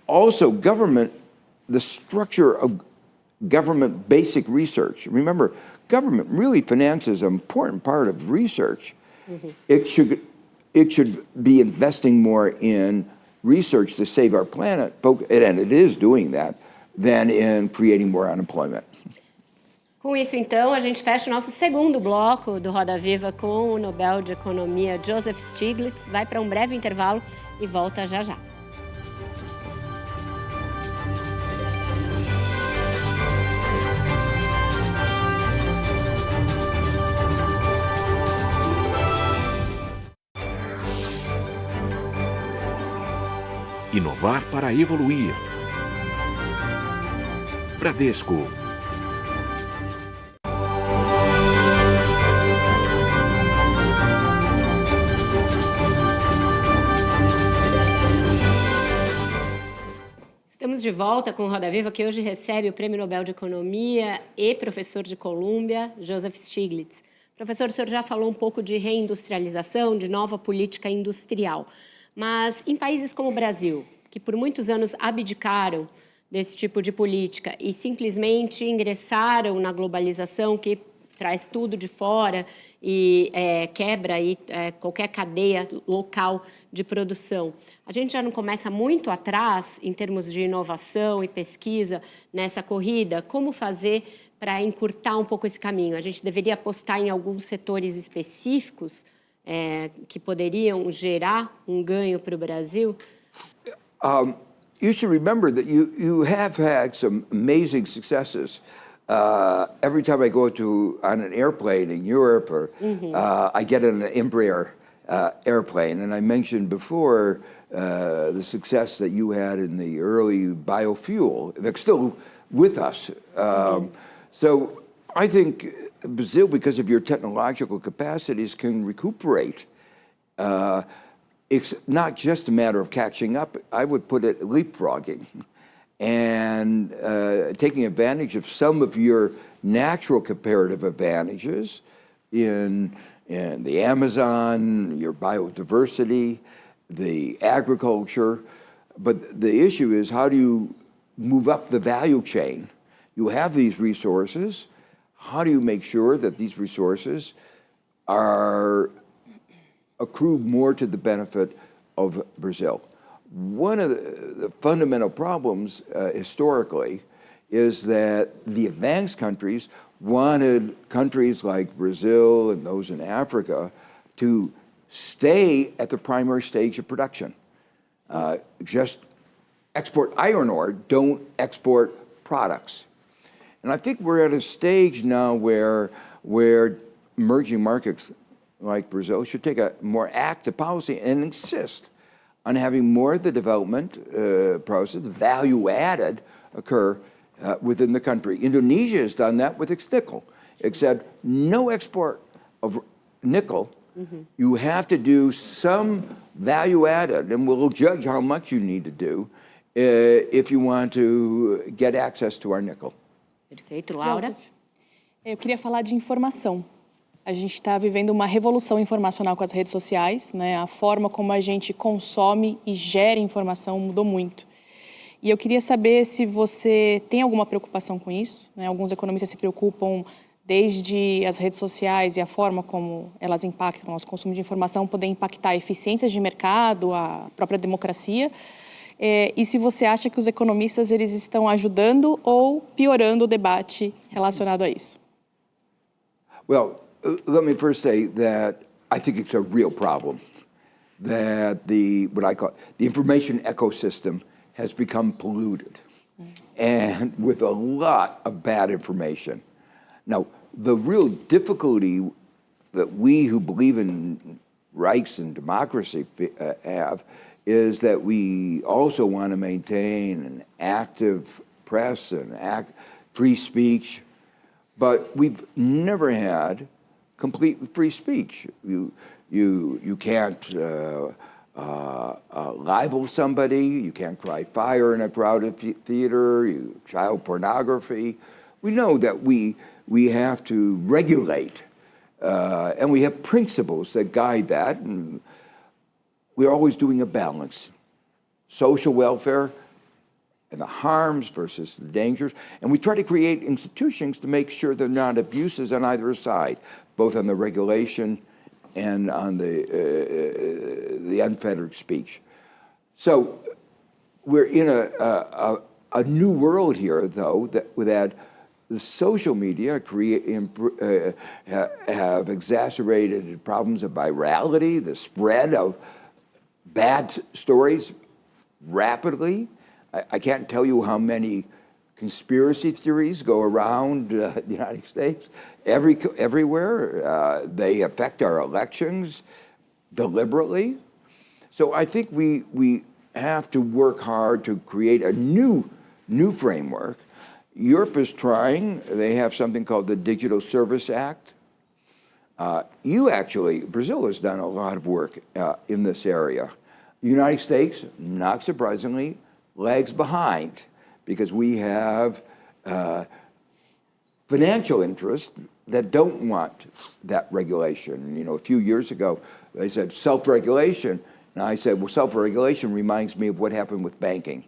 Also, the structure of government basic research. Remember, government really finances an important part of research. Mm-hmm. It should be investing more in research to save our planet, and it is doing that, than in creating more unemployment. Com isso, então, a gente fecha o nosso segundo bloco do Roda Viva com o Nobel de Economia Joseph Stiglitz. Vai para um breve intervalo e volta já já. Inovar para evoluir. Bradesco. Estamos de volta com o Roda Viva, que hoje recebe o Prêmio Nobel de Economia e professor de Colômbia, Joseph Stiglitz. Professor, o senhor já falou um pouco de reindustrialização, de nova política industrial. Mas em países como o Brasil, que por muitos anos abdicaram desse tipo de política e simplesmente ingressaram na globalização, que traz tudo de fora e quebra aí, qualquer cadeia local de produção. A gente já não começa muito atrás em termos de inovação e pesquisa nessa corrida? Como fazer para encurtar um pouco esse caminho? A gente deveria apostar em alguns setores específicos que poderiam gerar um ganho para o Brasil? You should remember that you have had some amazing successes. Every time I go on an airplane in Europe, or I get on an Embraer airplane, and I mentioned before the success that you had in the early biofuel that's still with us. So I think Brazil, because of your technological capacities, can recuperate. It's not just a matter of catching up. I would put it leapfrogging and taking advantage of some of your natural comparative advantages in the Amazon, your biodiversity, the agriculture. But the issue is, how do you move up the value chain? You have these resources. How do you make sure that these resources accrue more to the benefit of Brazil? One of the fundamental problems historically is that the advanced countries wanted countries like Brazil and those in Africa to stay at the primary stage of production. Just export iron ore, don't export products. And I think we're at a stage now where emerging markets like Brazil should take a more active policy and insist on having more of the development process, the value added, occur within the country. Indonesia has done that with its nickel. It said no export of nickel. You have to do some value added, and we'll judge how much you need to do if you want to get access to our nickel. Perfeito. Laura? Joseph, eu queria falar de informação. A gente está vivendo uma revolução informacional com as redes sociais, né? A forma como a gente consome e gera informação mudou muito. E eu queria saber se você tem alguma preocupação com isso, né? Alguns economistas se preocupam desde as redes sociais e a forma como elas impactam o nosso consumo de informação, poder impactar a eficiência de mercado, a própria democracia. E se você acha que os economistas eles estão ajudando ou piorando o debate relacionado a isso? Well, let me first say that I think it's a real problem that what I call the information ecosystem has become polluted and with a lot of bad information. Now, the real difficulty that we who believe in rights and democracy have is that we also want to maintain an active press and free speech, but we've never had complete free speech. You can't libel somebody, you can't cry fire in a crowded theater, child pornography. We know that we have to regulate, and we have principles that guide that, and we're always doing a balance. Social welfare and the harms versus the dangers, and we try to create institutions to make sure there are not abuses on either side, both on the regulation and on the unfettered speech. So we're in a new world here, though, that the social media have exacerbated problems of virality, the spread of bad stories rapidly. I can't tell you how many conspiracy theories go around the United States, everywhere. They affect our elections deliberately. So I think we have to work hard to create a new framework. Europe is trying. They have something called the Digital Service Act. Brazil has done a lot of work in this area. The United States, not surprisingly, lags behind because we have financial interests that don't want that regulation. You know, a few years ago, they said self-regulation. And I said, well, self-regulation reminds me of what happened with banking.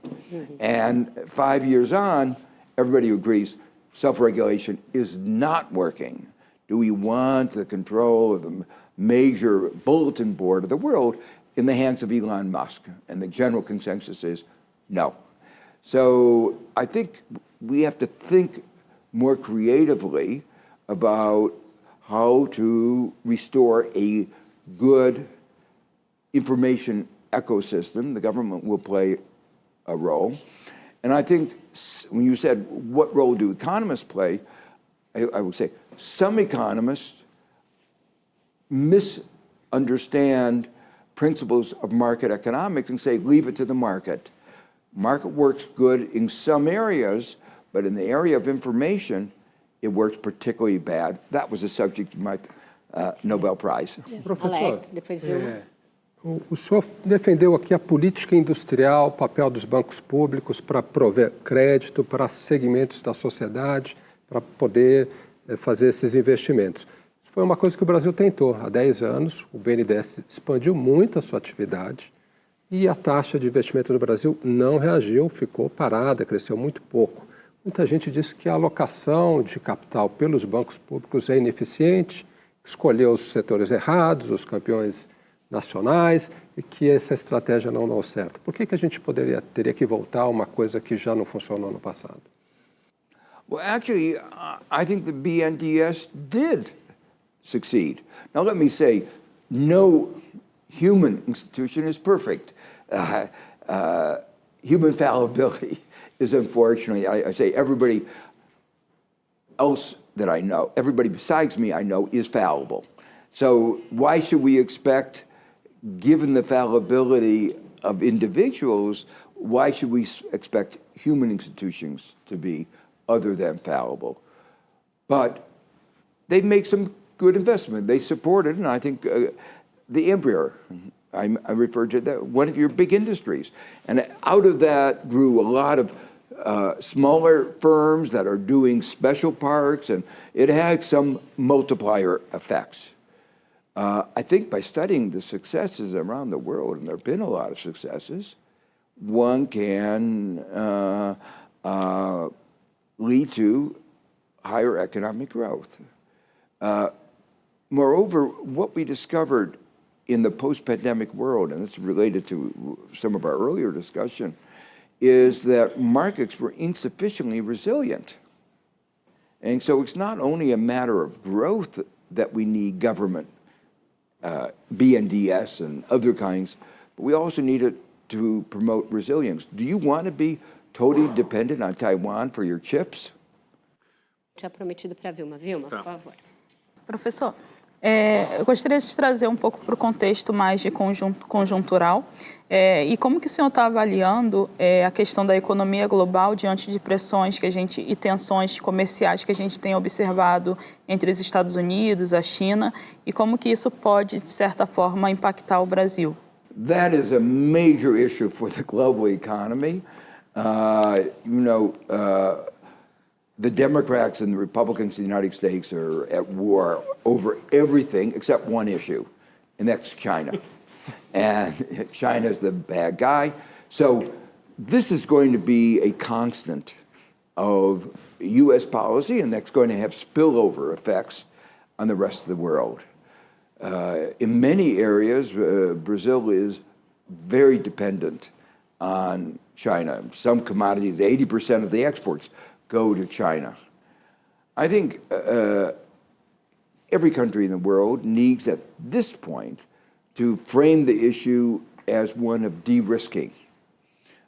And 5 years on, everybody agrees self-regulation is not working. Do we want the control of the major bulletin board of the world in the hands of Elon Musk? And the general consensus is no. So I think we have to think more creatively about how to restore a good information ecosystem. The government will play a role. And I think when you said, what role do economists play? I would say some economists misunderstand principles of market economics and say, leave it to the market. Market works good in some areas, but in the area of information, it works particularly bad. That was the subject of my Nobel Prize. Professor, Alex, depois Vilma. o senhor defendeu aqui a política industrial, o papel dos bancos públicos para prover crédito para segmentos da sociedade, para poder fazer esses investimentos. Isso foi uma coisa que o Brasil tentou. Há 10 anos, o BNDES expandiu muito a sua atividade e a taxa de investimento no Brasil não reagiu, ficou parada, cresceu muito pouco. Muita gente diz que a alocação de capital pelos bancos públicos é ineficiente, escolheu os setores errados, os campeões nacionais, e que essa estratégia não deu certo. Por que a gente teria que voltar a uma coisa que já não funcionou no passado? Well, actually, I think the BNDES did succeed. Now, let me say, no human institution is perfect. Human fallibility is unfortunately, I say everybody else that I know, everybody besides me I know is fallible. So why should we expect, given the fallibility of individuals, why should we expect human institutions to be other than fallible? But they make some good investment. They supported, and I think the Embraer, I referred to that, one of your big industries. And out of that grew a lot of smaller firms that are doing special parts, and it had some multiplier effects. I think by studying the successes around the world, and there have been a lot of successes, one can lead to higher economic growth. Moreover, what we discovered in the post-pandemic world, and it's related to some of our earlier discussion, is that markets were insufficiently resilient. And so it's not only a matter of growth that we need government, BNDES and other kinds, but we also need it to promote resilience. Do you want to be totally dependent on Taiwan for your chips? Tinha prometido para a Vilma. Vilma, por favor. Professor, eu gostaria de trazer um pouco para o contexto mais de conjuntural e como que o senhor está avaliando a questão da economia global diante de pressões e tensões comerciais que a gente tem observado entre os Estados Unidos, a China, e como que isso pode, de certa forma, impactar o Brasil? That is a major issue for the global economy. The Democrats and the Republicans in the United States are at war over everything except one issue, and that's China. And China's the bad guy. So this is going to be a constant of U.S. policy, and that's going to have spillover effects on the rest of the world. In many areas, Brazil is very dependent on China. Some commodities, 80% of the exports go to China. I think every country in the world needs at this point to frame the issue as one of de-risking,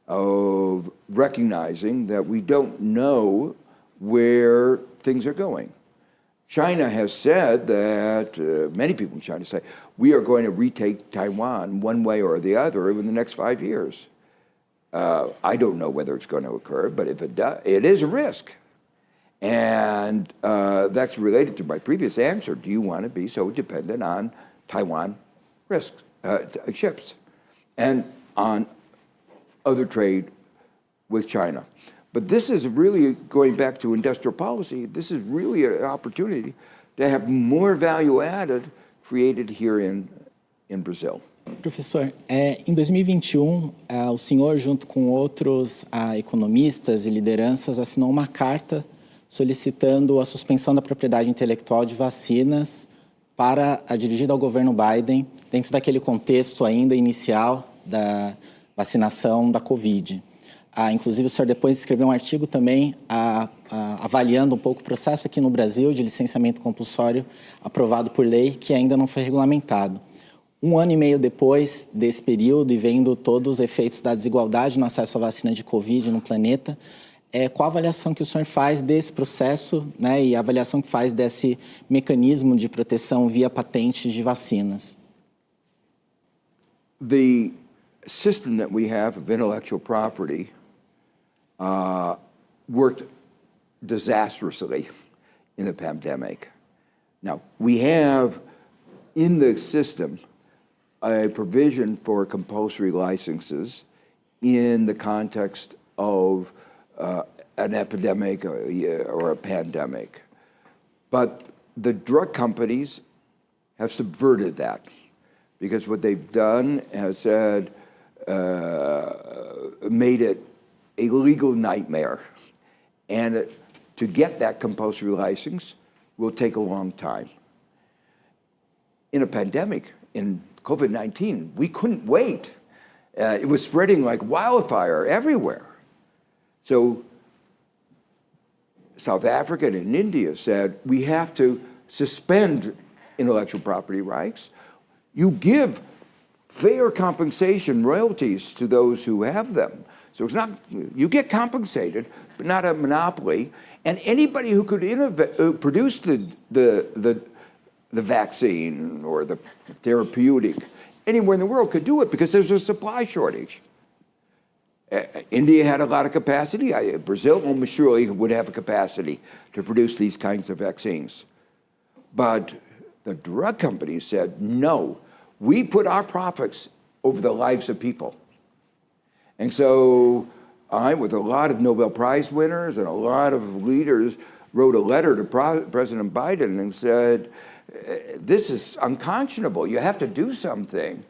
of recognizing that we don't know where things are going. China has said that, many people in China say, we are going to retake Taiwan one way or the other in the next 5 years. I don't know whether it's going to occur, but if it does, it is a risk. And that's related to my previous answer. Do you want to be so dependent on Taiwan chips and on other trade with China? But this is really, going back to industrial policy, this is really an opportunity to have more value added created here in Brazil. Professor, em 2021, o senhor, junto com outros economistas e lideranças, assinou uma carta solicitando a suspensão da propriedade intelectual de vacinas dirigida ao governo Biden, dentro daquele contexto ainda inicial da vacinação da Covid. Inclusive, o senhor depois escreveu um artigo também avaliando um pouco o processo aqui no Brasil de licenciamento compulsório aprovado por lei, que ainda não foi regulamentado. 1 ano e meio depois desse período e vendo todos os efeitos da desigualdade no acesso à vacina de Covid no planeta, qual a avaliação que o senhor faz desse processo, né, e a avaliação que faz desse mecanismo de proteção via patentes de vacinas? The system that we have of intellectual property worked disastrously in the pandemic. Now, we have in the system a provision for compulsory licenses in the context of an epidemic or a pandemic. But the drug companies have subverted that, because what they've done has said, made it a legal nightmare. And to get that compulsory license will take a long time. In a pandemic, in COVID-19, we couldn't wait. It was spreading like wildfire everywhere. So South Africa and India said, we have to suspend intellectual property rights. You give fair compensation, royalties to those who have them. So it's not, you get compensated, but not a monopoly. And anybody who could produce the vaccine or the therapeutic anywhere in the world could do it, because there's a supply shortage. India had a lot of capacity. Brazil almost surely would have a capacity to produce these kinds of vaccines. But the drug companies said, no, we put our profits over the lives of people. And so I, with a lot of Nobel Prize winners and a lot of leaders, wrote a letter to President Biden and said, this is unconscionable. You have to do something.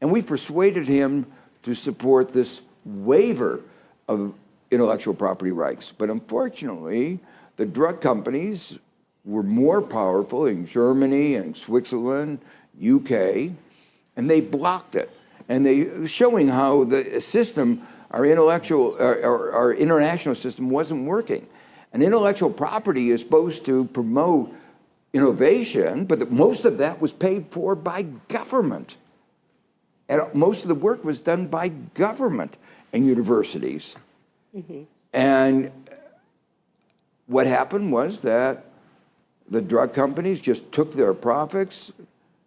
And we persuaded him to support this waiver of intellectual property rights. But unfortunately, the drug companies were more powerful in Germany and Switzerland, UK, and they blocked it. And they showing how the system, our international system wasn't working. And intellectual property is supposed to promote innovation, but most of that was paid for by government. And most of the work was done by government and universities. Mm-hmm. And what happened was that the drug companies just took their profits.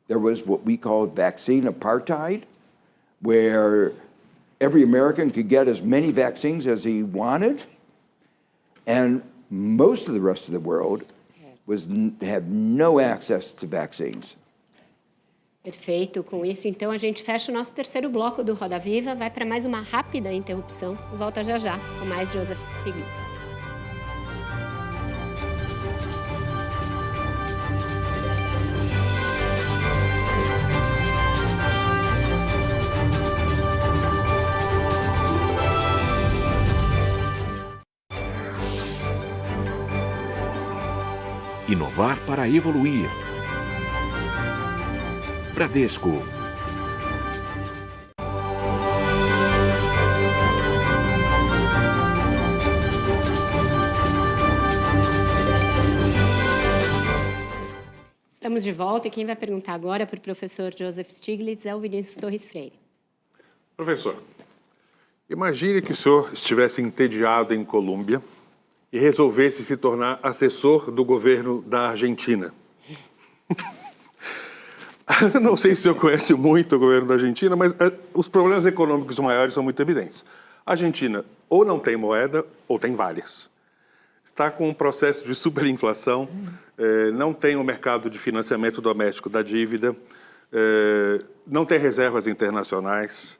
There was what we call vaccine apartheid, where every American could get as many vaccines as he wanted, and most of the rest of the world had no access to vaccines. Perfeito. Com isso, então, a gente fecha o nosso terceiro bloco do Roda Viva, vai para mais uma rápida interrupção e volta já já com mais Joseph Stiglitz. Inovar para evoluir. Bradesco. Estamos de volta e quem vai perguntar agora para o professor Joseph Stiglitz é o Vinícius Torres Freire. Professor, imagine que o senhor estivesse entediado em Colômbia e resolvesse se tornar assessor do governo da Argentina. Não sei se o senhor conhece muito o governo da Argentina, mas os problemas econômicos maiores são muito evidentes. A Argentina ou não tem moeda, ou tem várias. Está com um processo de superinflação, não tem um mercado de financiamento doméstico da dívida, não tem reservas internacionais,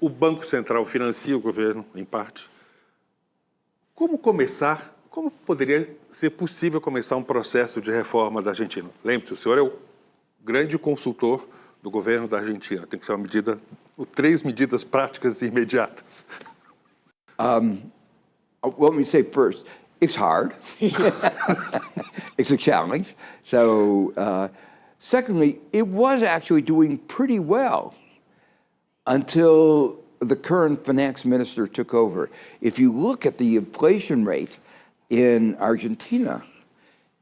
o Banco Central financia o governo, em parte. Como poderia ser possível começar um processo de reforma da Argentina? Lembre-se, o senhor é o grande consultor do governo da Argentina. Tem que ser uma medida, 3 medidas práticas e imediatas. Well, let me say first, It's hard. It's a challenge. So, secondly, it was actually doing pretty well until the current finance minister took over. If you look at the inflation rate in Argentina,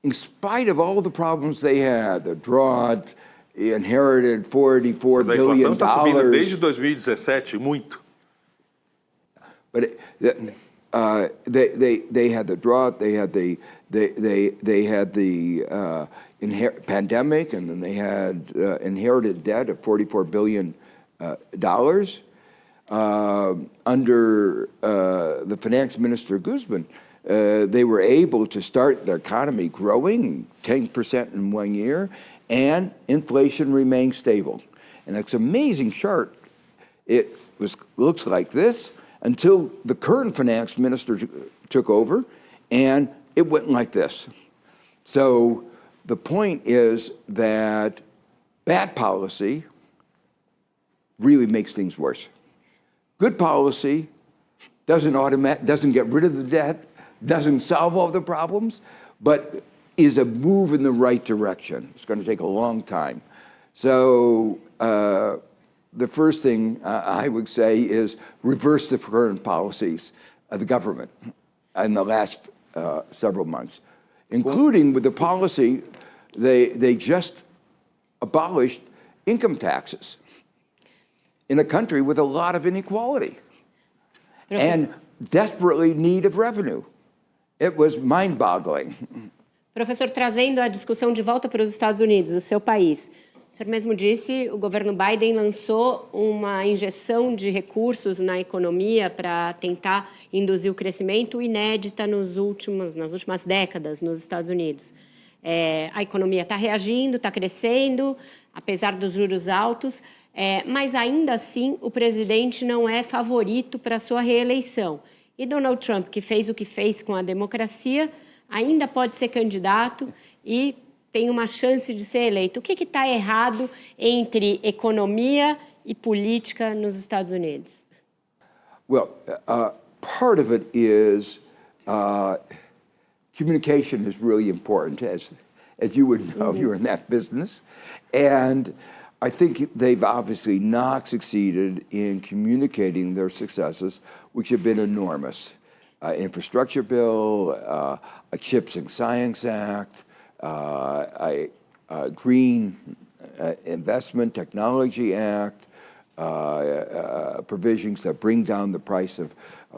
in spite of all the problems they had, the drought, inherited $44 Mas a inflação billion. está subindo desde 2017, muito. But they had the drought, they had the pandemic, and then they had inherited debt of $44 billion. Under the finance minister Guzman, they were able to start the economy growing 10% in 1 year, and inflation remained stable. And it's an amazing chart. It looks like this until the current finance minister took over, and it went like this. So the point is that bad policy really makes things worse. Good policy doesn't get rid of the debt, doesn't solve all the problems, but is a move in the right direction. It's going to take a long time. So the first thing I would say is reverse the current policies of the government in the last several months, including with the policy they just abolished income taxes in a country with a lot of inequality and desperately need of revenue. It was mind-boggling. Professor, trazendo a discussão de volta para os Estados Unidos, o seu país. O senhor mesmo disse, o governo Biden lançou uma injeção de recursos na economia para tentar induzir o crescimento inédita nas últimas décadas nos Estados Unidos. A economia está reagindo, está crescendo, apesar dos juros altos, mas ainda assim o presidente não é favorito para a sua reeleição. E Donald Trump, que fez o que fez com a democracia, ainda pode ser candidato e tem uma chance de ser eleito. O que está errado entre economia e política nos Estados Unidos? Well, part of it is communication is really important, as you would know, you're in that business. And I think they've obviously not succeeded in communicating their successes, which have been enormous. Infrastructure bill, a CHIPS and Science Act, a Green Investment Technology Act, provisions that bring down the price of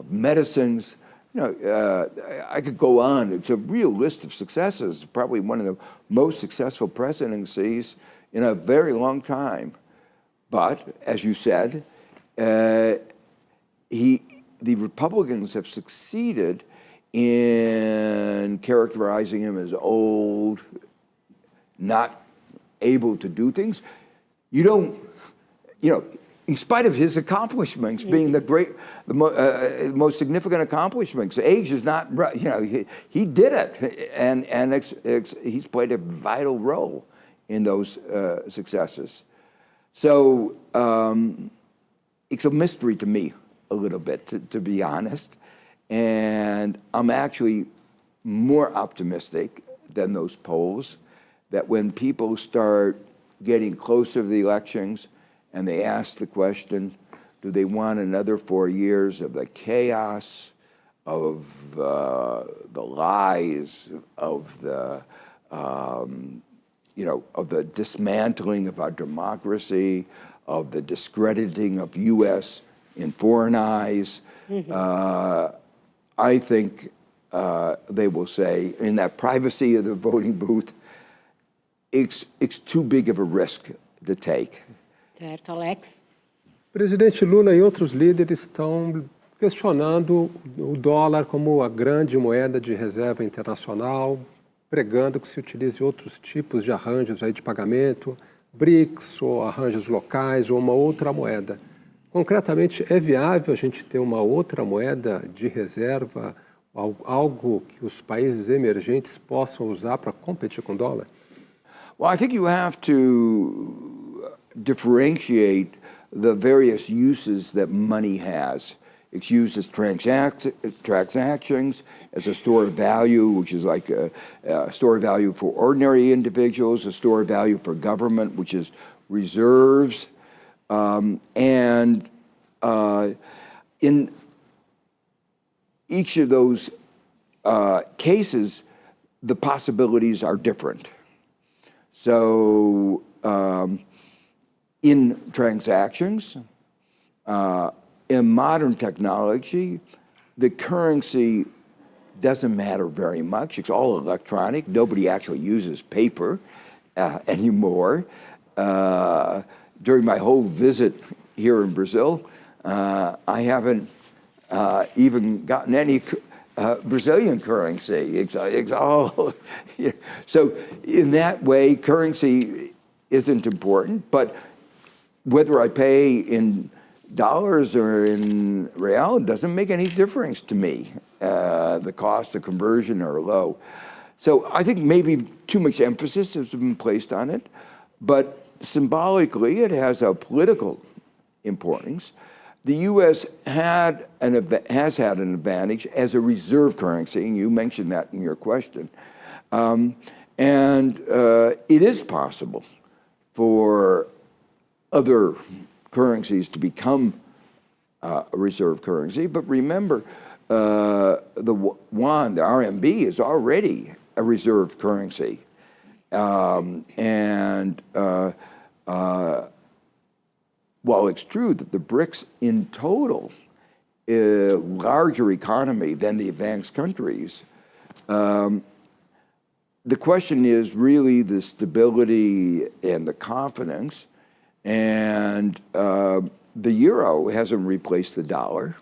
medicines. You know, I could go on. It's a real list of successes, probably one of the most successful presidencies in a very long time. But, as you said, the Republicans have succeeded in characterizing him as old, not able to do things. In spite of his accomplishments being the most significant accomplishments, age is not, he did it, and he's played a vital role in those successes. So it's a mystery to me a little bit, to be honest. And I'm actually more optimistic than those polls that when people start getting closer to the elections and they ask the question, do they want another 4 years of the chaos, of the lies, of the dismantling of our democracy, of the discrediting of U.S. in foreign eyes, I think they will say, in that privacy of the voting booth, it's too big of a risk to take. Certo, Alex? Presidente Lula e outros líderes estão questionando o dólar como a grande moeda de reserva internacional, pregando que se utilize outros tipos de arranjos aí de pagamento, BRICS, ou arranjos locais, ou uma outra moeda. Concretamente, é viável a gente ter uma outra moeda de reserva, algo que os países emergentes possam usar para competir com o dólar? Well, I think you have to differentiate the various uses that money has. It's used as transactions, as a store of value, which is like a store of value for ordinary individuals, a store of value for government, which is reserves. In each of those cases, the possibilities are different. So in transactions, in modern technology, the currency doesn't matter very much. It's all electronic. Nobody actually uses paper anymore. During my whole visit here in Brazil, I haven't even gotten any Brazilian currency. It's all, so in that way, currency isn't important, but whether I pay in dollars or in real doesn't make any difference to me. The cost of conversion are low. So I think maybe too much emphasis has been placed on it, but symbolically it has a political importance. The U.S. has had an advantage as a reserve currency, and you mentioned that in your question. It is possible for other currencies to become a reserve currency, but remember, the yuan, the RMB, is already a reserve currency. While it's true that the BRICS in total is a larger economy than the advanced countries, the question is really the stability and the confidence. And the euro hasn't replaced the dollar,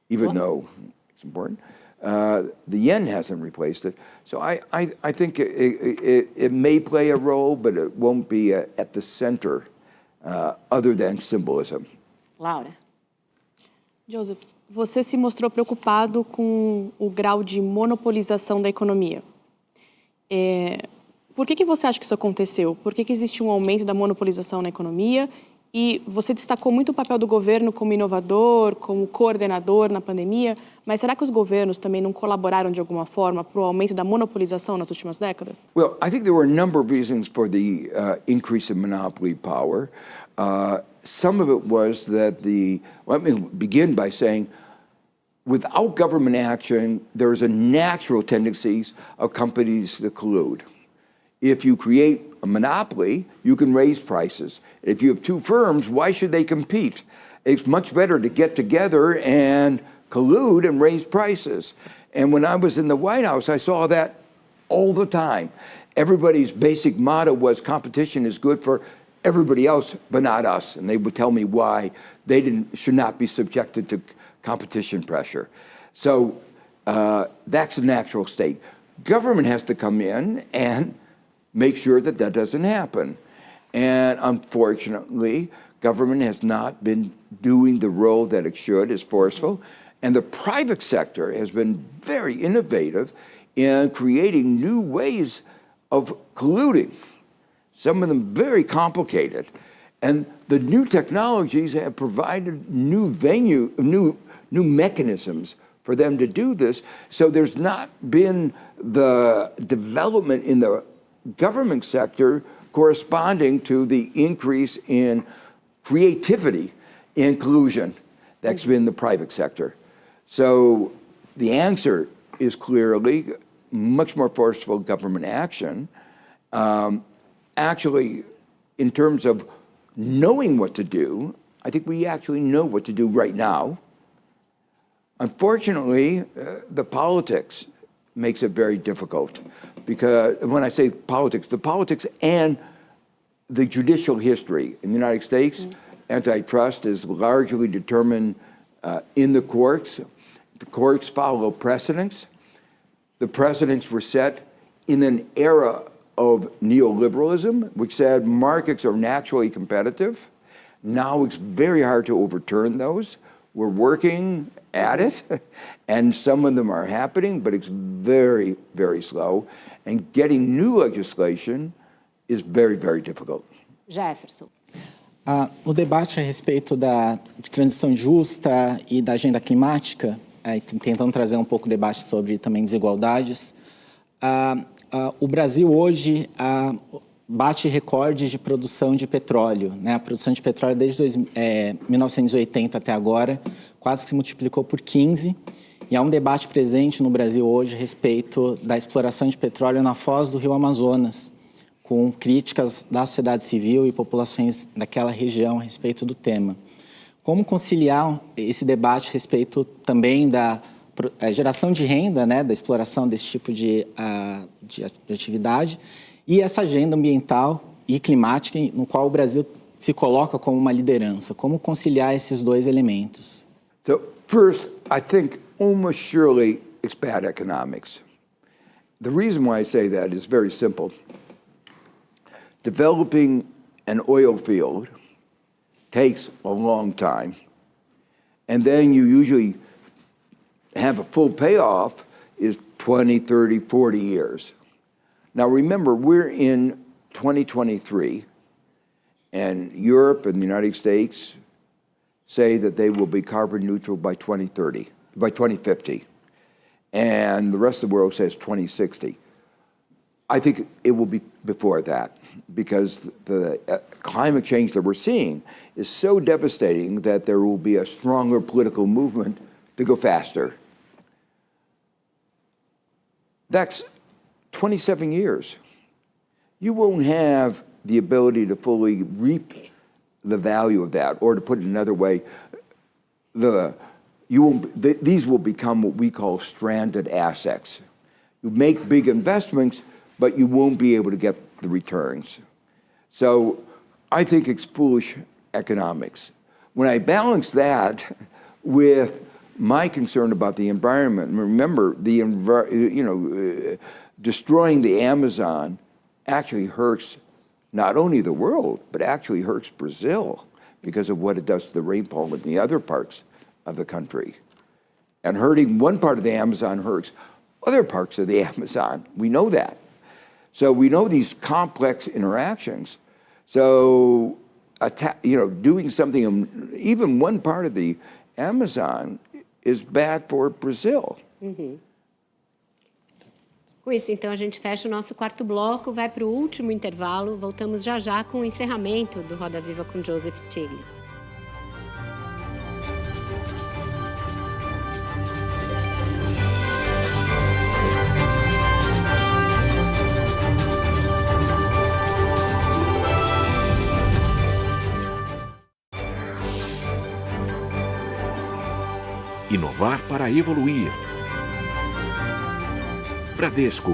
even though it's important. The yen hasn't replaced it. So I think it may play a role, but it won't be at the center other than symbolism. Laura. Joseph, você se mostrou preocupado com o grau de monopolização da economia. Por que você acha que isso aconteceu? Por que existe um aumento da monopolização na economia? E você destacou muito o papel do governo como inovador, como coordenador na pandemia, mas será que os governos também não colaboraram de alguma forma para o aumento da monopolização nas últimas décadas? Well, I think there were a number of reasons for the increase in monopoly power. Some of it was that let me begin by saying, without government action, there's a natural tendency of companies to collude. If you create a monopoly, you can raise prices. If you have two firms, why should they compete? It's much better to get together and collude and raise prices. And when I was in the White House, I saw that all the time. Everybody's basic motto was competition is good for everybody else, but not us. And they would tell me why they should not be subjected to competition pressure. So that's a natural state. Government has to come in and make sure that that doesn't happen. And unfortunately, government has not been doing the role that it should, is forceful. And the private sector has been very innovative in creating new ways of colluding, some of them very complicated. And the new technologies have provided new mechanisms for them to do this. So there's not been the development in the government sector corresponding to the increase in creativity and collusion that's been the private sector. So the answer is clearly much more forceful government action. Actually, in terms of knowing what to do, I think we actually know what to do right now. Unfortunately, the politics makes it very difficult, because when I say politics, the politics and the judicial history in the United States, antitrust is largely determined in the courts. The courts follow precedents. The precedents were set in an era of neoliberalism, which said markets are naturally competitive. Now it's very hard to overturn those. We're working at it, and some of them are happening, but it's very, very slow. And getting new legislation is very, very difficult. Jefferson. No debate a respeito de transição justa e da agenda climática, tentando trazer um pouco o debate sobre também desigualdades, o Brasil hoje bate recordes de produção de petróleo, né? A produção de petróleo desde 1980 até agora quase que se multiplicou por 15, e há um debate presente no Brasil hoje a respeito da exploração de petróleo na foz do Rio Amazonas, com críticas da sociedade civil e populações daquela região a respeito do tema. Como conciliar esse debate a respeito também da geração de renda, né, da exploração desse tipo de atividade, e essa agenda ambiental e climática no qual o Brasil se coloca como uma liderança? Como conciliar esses dois elementos? So first, I think almost surely it's bad economics. The reason why I say that is very simple. Developing an oil field takes a long time, and then you usually have a full payoff is 20, 30, 40 years. Now remember, we're in 2023, and Europe and the United States say that they will be carbon neutral by 2050, and the rest of the world says 2060. I think it will be before that, because the climate change that we're seeing is so devastating that there will be a stronger political movement to go faster. That's 27 years. You won't have the ability to fully reap the value of that, or to put it another way, these will become what we call stranded assets. You make big investments, but you won't be able to get the returns. So I think it's foolish economics. When I balance that with my concern about the environment, remember, destroying the Amazon actually hurts not only the world, but actually hurts Brazil because of what it does to the rainfall in the other parts of the country. And hurting one part of the Amazon hurts other parts of the Amazon. We know that. So we know these complex interactions. So, doing something, even one part of the Amazon, is bad for Brazil. Uhum. Com isso, então, a gente fecha o nosso quarto bloco, vai para o último intervalo. Voltamos já já com o encerramento do Roda Viva com Joseph Stiglitz. Inovar para evoluir. Bradesco.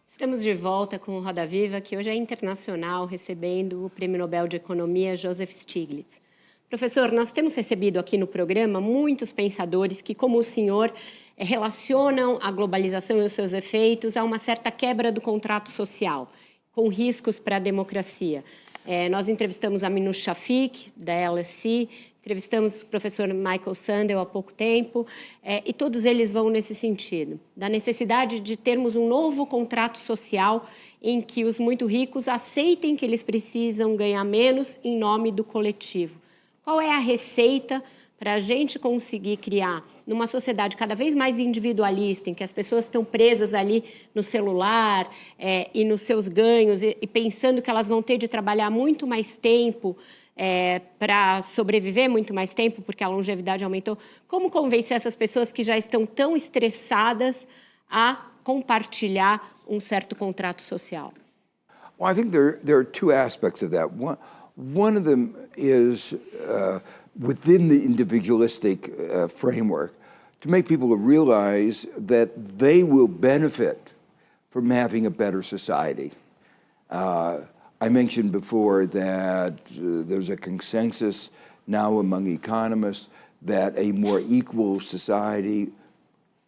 Estamos de volta com o Roda Viva, que hoje é internacional, recebendo o Prêmio Nobel de Economia Joseph Stiglitz. Professor, nós temos recebido aqui no programa muitos pensadores que, como o senhor, relacionam a globalização e os seus efeitos a uma certa quebra do contrato social, com riscos para a democracia. Nós entrevistamos a Minouche Shafik, da LSE, entrevistamos o professor Michael Sandel há pouco tempo, e todos eles vão nesse sentido, da necessidade de termos um novo contrato social em que os muito ricos aceitem que eles precisam ganhar menos em nome do coletivo. Qual é a receita para a gente conseguir criar, numa sociedade cada vez mais individualista, em que as pessoas estão presas ali no celular e nos seus ganhos, e pensando que elas vão ter de trabalhar muito mais tempo para sobreviver muito mais tempo, porque a longevidade aumentou? Como convencer essas pessoas que já estão tão estressadas a compartilhar um certo contrato social? Well, I think there are two aspects of that. One of them is within the individualistic framework, to make people realize that they will benefit from having a better society. I mentioned before that there's a consensus now among economists that a more equal society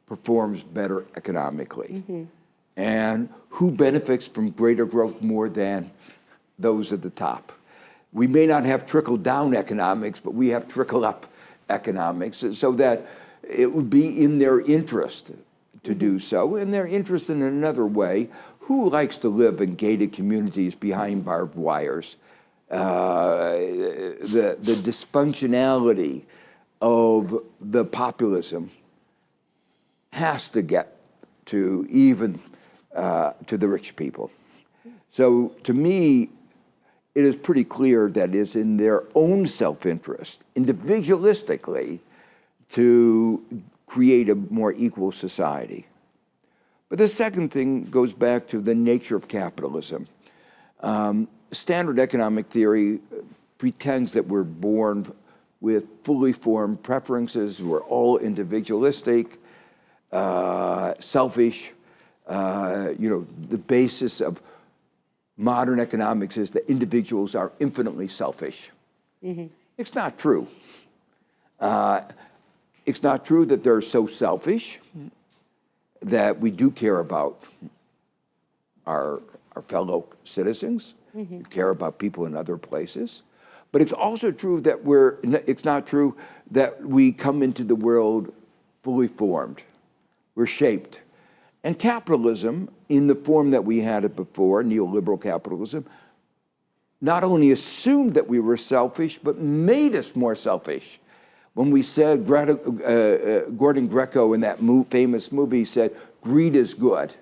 performs better economically. Mm-hmm. And who benefits from greater growth more than those at the top? We may not have trickle-down economics, but we have trickle-up economics so that it would be in their interest to do so, and their interest in another way. Who likes to live in gated communities behind barbed wires? The dysfunctionality of the populism has to get to even to the rich people. So to me, it is pretty clear that it's in their own self-interest, individualistically, to create a more equal society. But the second thing goes back to the nature of capitalism. Standard economic theory pretends that we're born with fully formed preferences, we're all individualistic, selfish. The basis of modern economics is that individuals are infinitely selfish. Mm-hmm. It's not true. It's not true that they're so selfish that we do care about our fellow citizens, mm-hmm. We care about people in other places. But it's also true that it's not true that we come into the world fully formed. We're shaped. And capitalism, in the form that we had it before, neoliberal capitalism, not only assumed that we were selfish, but made us more selfish. When we said, Gordon Gekko in that famous movie said, greed is good,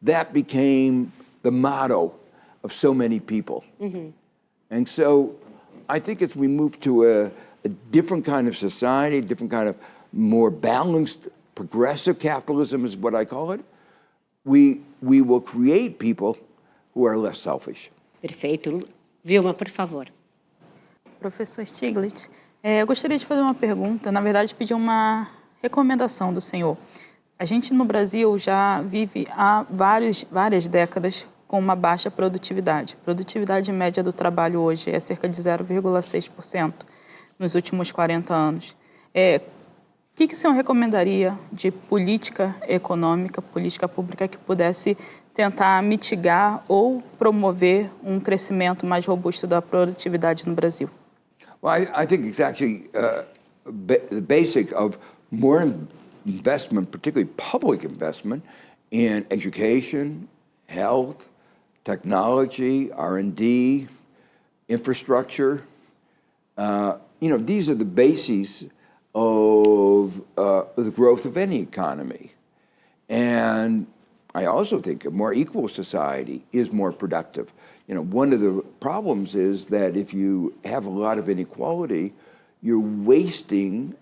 that became the motto of so many people. Mm-hmm. And so I think as we move to a different kind of society, different kind of more balanced, progressive capitalism is what I call it, we will create people who are less selfish. Perfeito. Vilma, por favor. Professor Stiglitz, eu gostaria de fazer uma pergunta, na verdade pedir uma recomendação do senhor. A gente no Brasil já vive há várias décadas com uma baixa produtividade. A produtividade média do trabalho hoje é cerca de 0,6% nos últimos 40 anos. O que o senhor recomendaria de política econômica, política pública que pudesse tentar mitigar ou promover crescimento mais robusto da produtividade no Brasil? Well, I think it's actually the basic of more investment, particularly public investment, in education, health, technology, R&D, infrastructure. These are the bases of the growth of any economy. And I also think a more equal society is more productive. One of the problems is that if you have a lot of inequality, you're wasting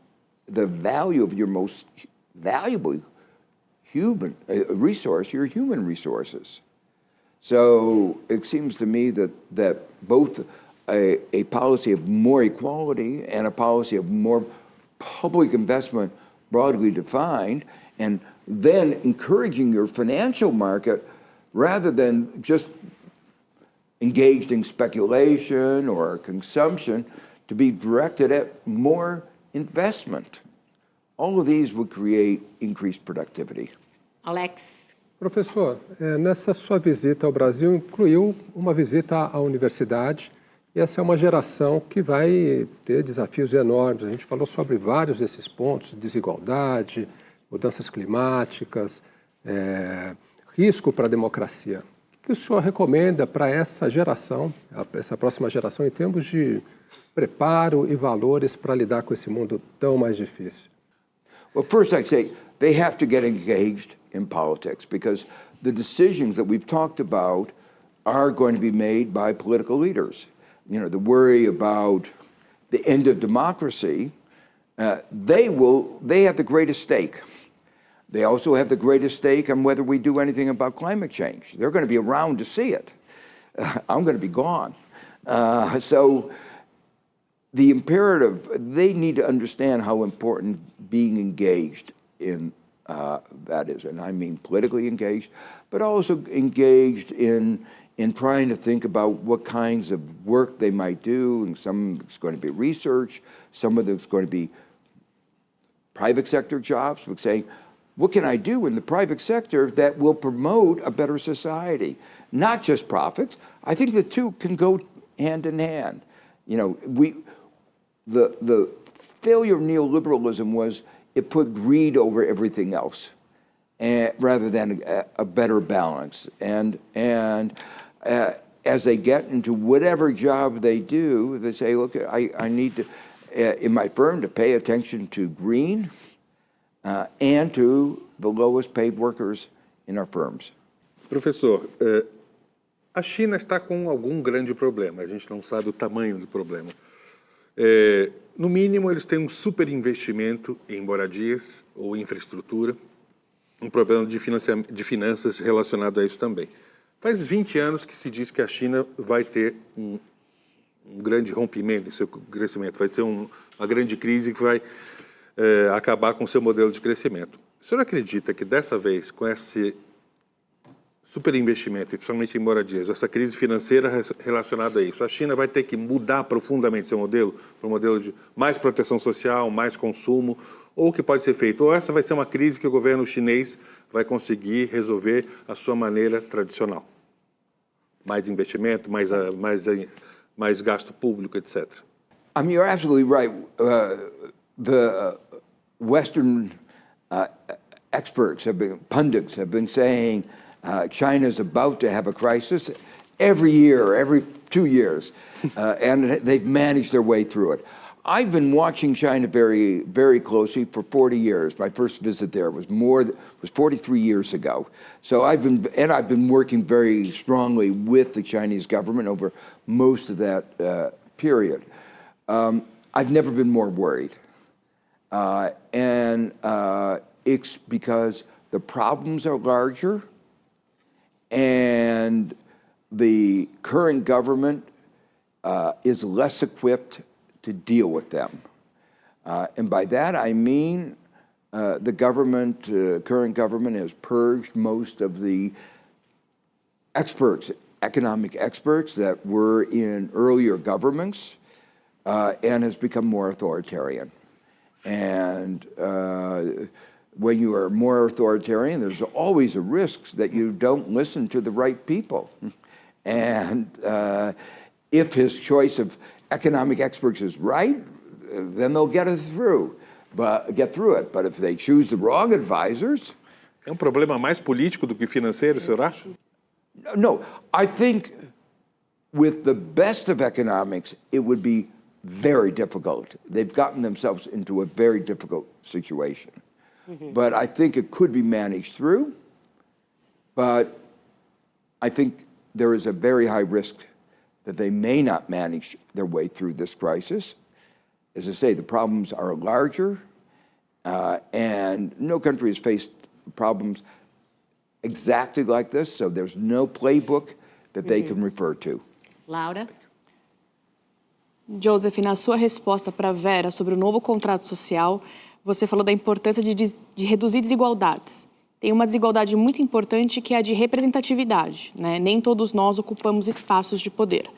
the value of your most valuable human resource, your human resources. So it seems to me that both a policy of more equality and a policy of more public investment broadly defined, and then encouraging your financial market rather than just engaged in speculation or consumption to be directed at more investment. All of these would create increased productivity. Alex. Professor, nessa sua visita ao Brasil incluiu uma visita à universidade, e essa é uma geração que vai ter desafios enormes. A gente falou sobre vários desses pontos, desigualdade, mudanças climáticas, risco para a democracia. O que o senhor recomenda para essa geração, essa próxima geração, em termos de preparo e valores para lidar com esse mundo tão mais difícil? Well, first I'd say they have to get engaged in politics because the decisions that we've talked about are going to be made by political leaders. The worry about the end of democracy, they have the greatest stake. They also have the greatest stake on whether we do anything about climate change. They're going to be around to see it. I'm going to be gone. So the imperative, they need to understand how important being engaged in that is, and I mean politically engaged, but also engaged in trying to think about what kinds of work they might do, and some of it's going to be research, some of it's going to be private sector jobs, but saying, what can I do in the private sector that will promote a better society? Not just profits. I think the two can go hand in hand. the failure of neoliberalism was it put greed over everything else, rather than a better balance. And as they get into whatever job they do, they say, look, I need to, in my firm, to pay attention to green and to the lowest paid workers in our firms. Professor, a China está com algum grande problema, a gente não sabe o tamanho do problema. No mínimo, eles têm um super investimento em moradias ou infraestrutura, um problema de finanças relacionado a isso também. Faz 20 anos que se diz que a China vai ter um grande rompimento em seu crescimento, vai ser uma grande crise que vai acabar com o seu modelo de crescimento. O senhor acredita que dessa vez, com esse superinvestimento, principalmente em moradias, essa crise financeira relacionada a isso, a China vai ter que mudar profundamente seu modelo para um modelo de mais proteção social, mais consumo, ou o que pode ser feito? Ou essa vai ser uma crise que o governo chinês vai conseguir resolver à sua maneira tradicional? Mais investimento, mais gasto público, etc. I mean, you're absolutely right. The Western experts pundits have been saying China's about to have a crisis every year, every 2 years, and they've managed their way through it. I've been watching China very, very closely for 40 years. My first visit there was 43 years ago. So I've been working very strongly with the Chinese government over most of that period. I've never been more worried. And it's because the problems are larger and the current government is less equipped to deal with them. And by that I mean the current government has purged most of the experts, economic experts that were in earlier governments and has become more authoritarian. And when you are more authoritarian, there's always a risk that you don't listen to the right people. And if his choice of economic experts is right, then they'll get through it. But if they choose the wrong advisors... É problema mais político do que financeiro, o senhor acha? No, I think with the best of economics, it would be very difficult. They've gotten themselves into a very difficult situation. Mm-hmm. But I think it could be managed through. But I think there is a very high risk that they may not manage their way through this crisis. As I say, the problems are larger, and no country has faced problems exactly like this, so there's no playbook that they can refer to. Laura? Joseph, na sua resposta para a Vera sobre o novo contrato social, você falou da importância de reduzir desigualdades. Tem uma desigualdade muito importante que é a de representatividade, né? Nem todos nós ocupamos espaços de poder.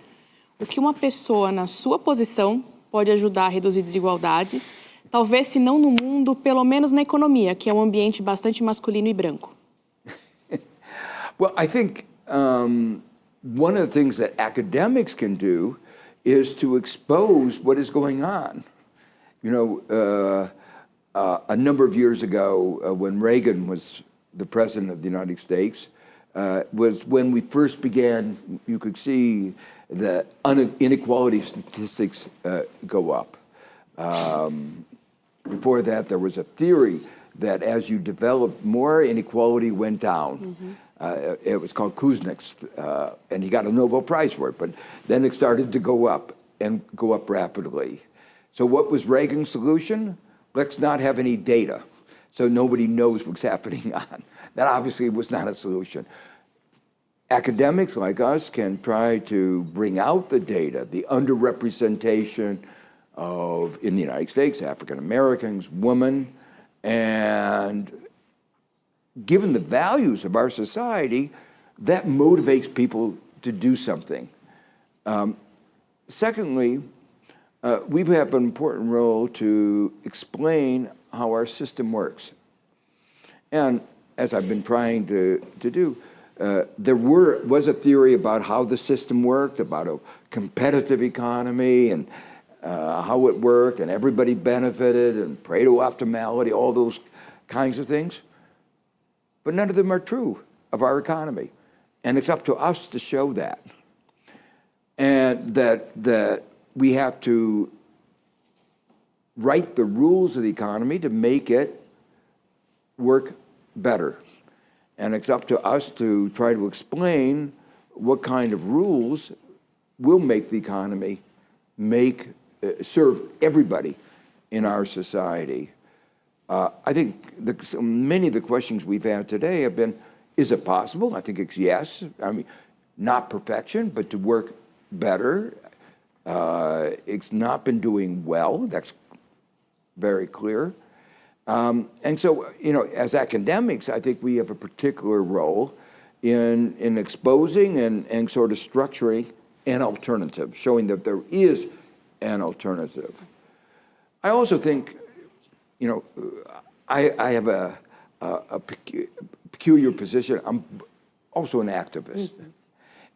O que uma pessoa na sua posição pode ajudar a reduzir desigualdades, talvez se não no mundo, pelo menos na economia, que é um ambiente bastante masculino e branco? Well, I think one of the things that academics can do is to expose what is going on. You know, a number of years ago, when Reagan was the president of the United States, was when we first began, you could see the inequality statistics go up. Before that, there was a theory that as you developed more, inequality went down. Mm-hmm. It was called Kuznick's, and he got a Nobel Prize for it, but then it started to go up and go up rapidly. So what was Reagan's solution? Let's not have any data, so nobody knows what's happening on. That obviously was not a solution. Academics like us can try to bring out the data, the underrepresentation of, in the United States, African Americans, women, and given the values of our society, that motivates people to do something. Secondly, we have an important role to explain how our system works. And as I've been trying to do, there was a theory about how the system worked, about a competitive economy, and how it worked, and everybody benefited, and Pareto optimality, all those kinds of things. But none of them are true of our economy. And it's up to us to show that. And that we have to write the rules of the economy to make it work better. And it's up to us to try to explain what kind of rules will make the economy serve everybody in our society. I think many of the questions we've had today have been, is it possible? I think it's yes. I mean, not perfection, but to work better. It's not been doing well. That's very clear. And so, as academics, I think we have a particular role in exposing and sort of structuring an alternative, showing that there is an alternative. I also think, I have a peculiar position. I'm also an activist.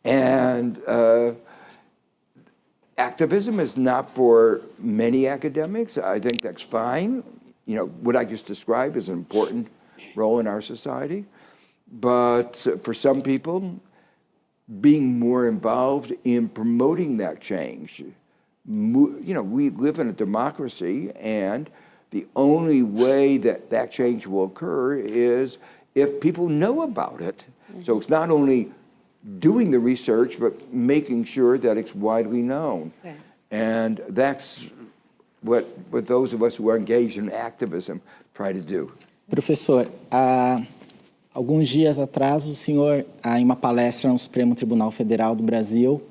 And activism is not for many academics. I think that's fine. What I just described is an important role in our society. But for some people, being more involved in promoting that change, we live in a democracy, and the only way that change will occur is if people know about it. So it's not only doing the research, but making sure that it's widely known. Right. And that's what those of us who are engaged in activism try to do. Professor, alguns dias atrás, o senhor, em uma palestra no Supremo Tribunal Federal do Brasil,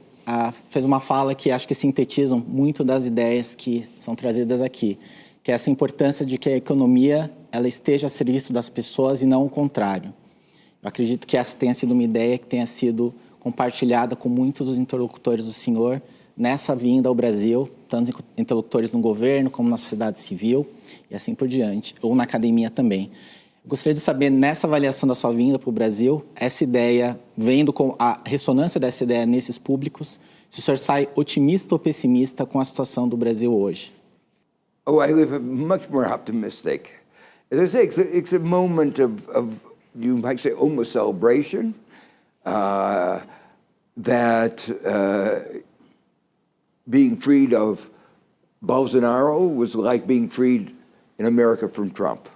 fez uma fala que acho que sintetizam muito das ideias que são trazidas aqui, que é essa importância de que a economia ela esteja a serviço das pessoas e não o contrário. Eu acredito que essa tenha sido uma ideia que tenha sido compartilhada com muitos dos interlocutores do senhor nessa vinda ao Brasil, tanto interlocutores no governo como na sociedade civil e assim por diante, ou na academia também. Eu gostaria de saber, nessa avaliação da sua vinda para o Brasil, essa ideia, vendo com a ressonância dessa ideia nesses públicos, se o senhor sai otimista ou pessimista com a situação do Brasil hoje? Oh, I live much more optimistic. As I say, it's a moment of you might say, almost celebration, that being freed of Bolsonaro was like being freed in America from Trump.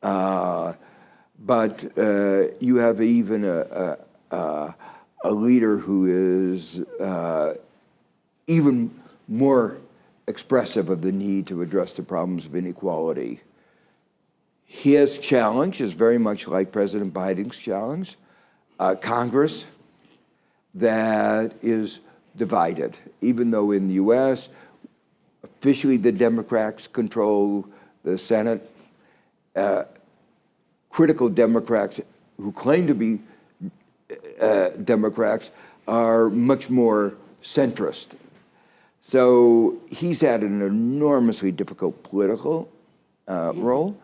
But you have even a leader who is even more expressive of the need to address the problems of inequality. His challenge is very much like President Biden's challenge. Congress that is divided, even though in the U.S., officially the Democrats control the Senate. Critical Democrats who claim to be Democrats are much more centrist. So he's had an enormously difficult political role.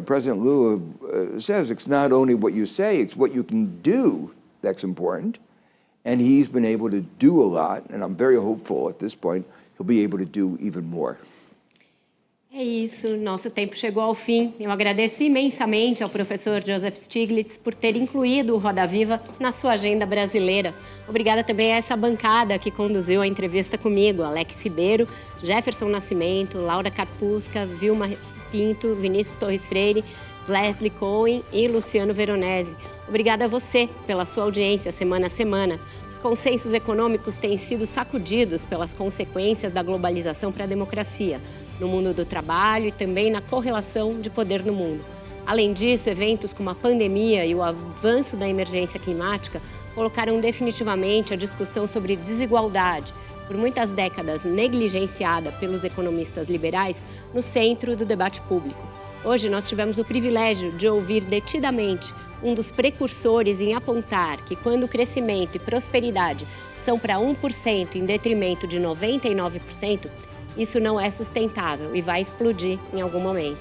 President Lula says it's not only what you say, it's what you can do that's important. And he's been able to do a lot, and I'm very hopeful at this point he'll be able to do even more. É isso, nosso tempo chegou ao fim. Eu agradeço imensamente ao professor Joseph Stiglitz por ter incluído o Roda Viva na sua agenda brasileira. Obrigada também a essa bancada que conduziu a entrevista comigo, Alex Ribeiro, Jefferson Nascimento, Laura Carpusca, Vilma Pinto, Vinícius Torres Freire, Leslie Cohen e Luciano Veronese. Obrigada a você pela sua audiência semana a semana. Os consensos econômicos têm sido sacudidos pelas consequências da globalização para a democracia, no mundo do trabalho e também na correlação de poder no mundo. Além disso, eventos como a pandemia e o avanço da emergência climática colocaram definitivamente a discussão sobre desigualdade, por muitas décadas negligenciada pelos economistas liberais, no centro do debate público. Hoje nós tivemos o privilégio de ouvir detidamente um dos precursores em apontar que quando o crescimento e prosperidade são para 1% em detrimento de 99%, isso não é sustentável e vai explodir em algum momento.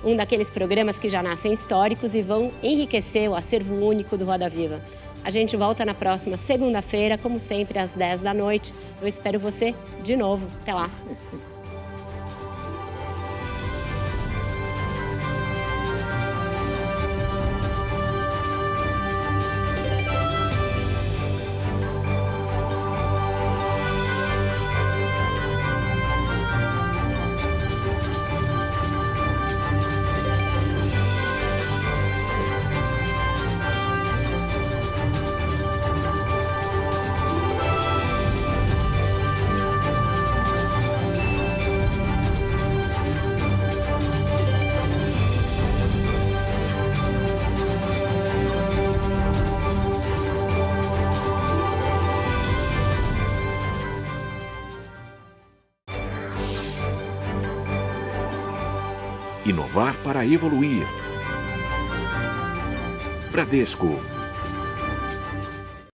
Um daqueles programas que já nascem históricos e vão enriquecer o acervo único do Roda Viva. A gente volta na próxima segunda-feira, como sempre, às 10 da noite. Eu espero você de novo. Até lá. Inovar para evoluir. Bradesco.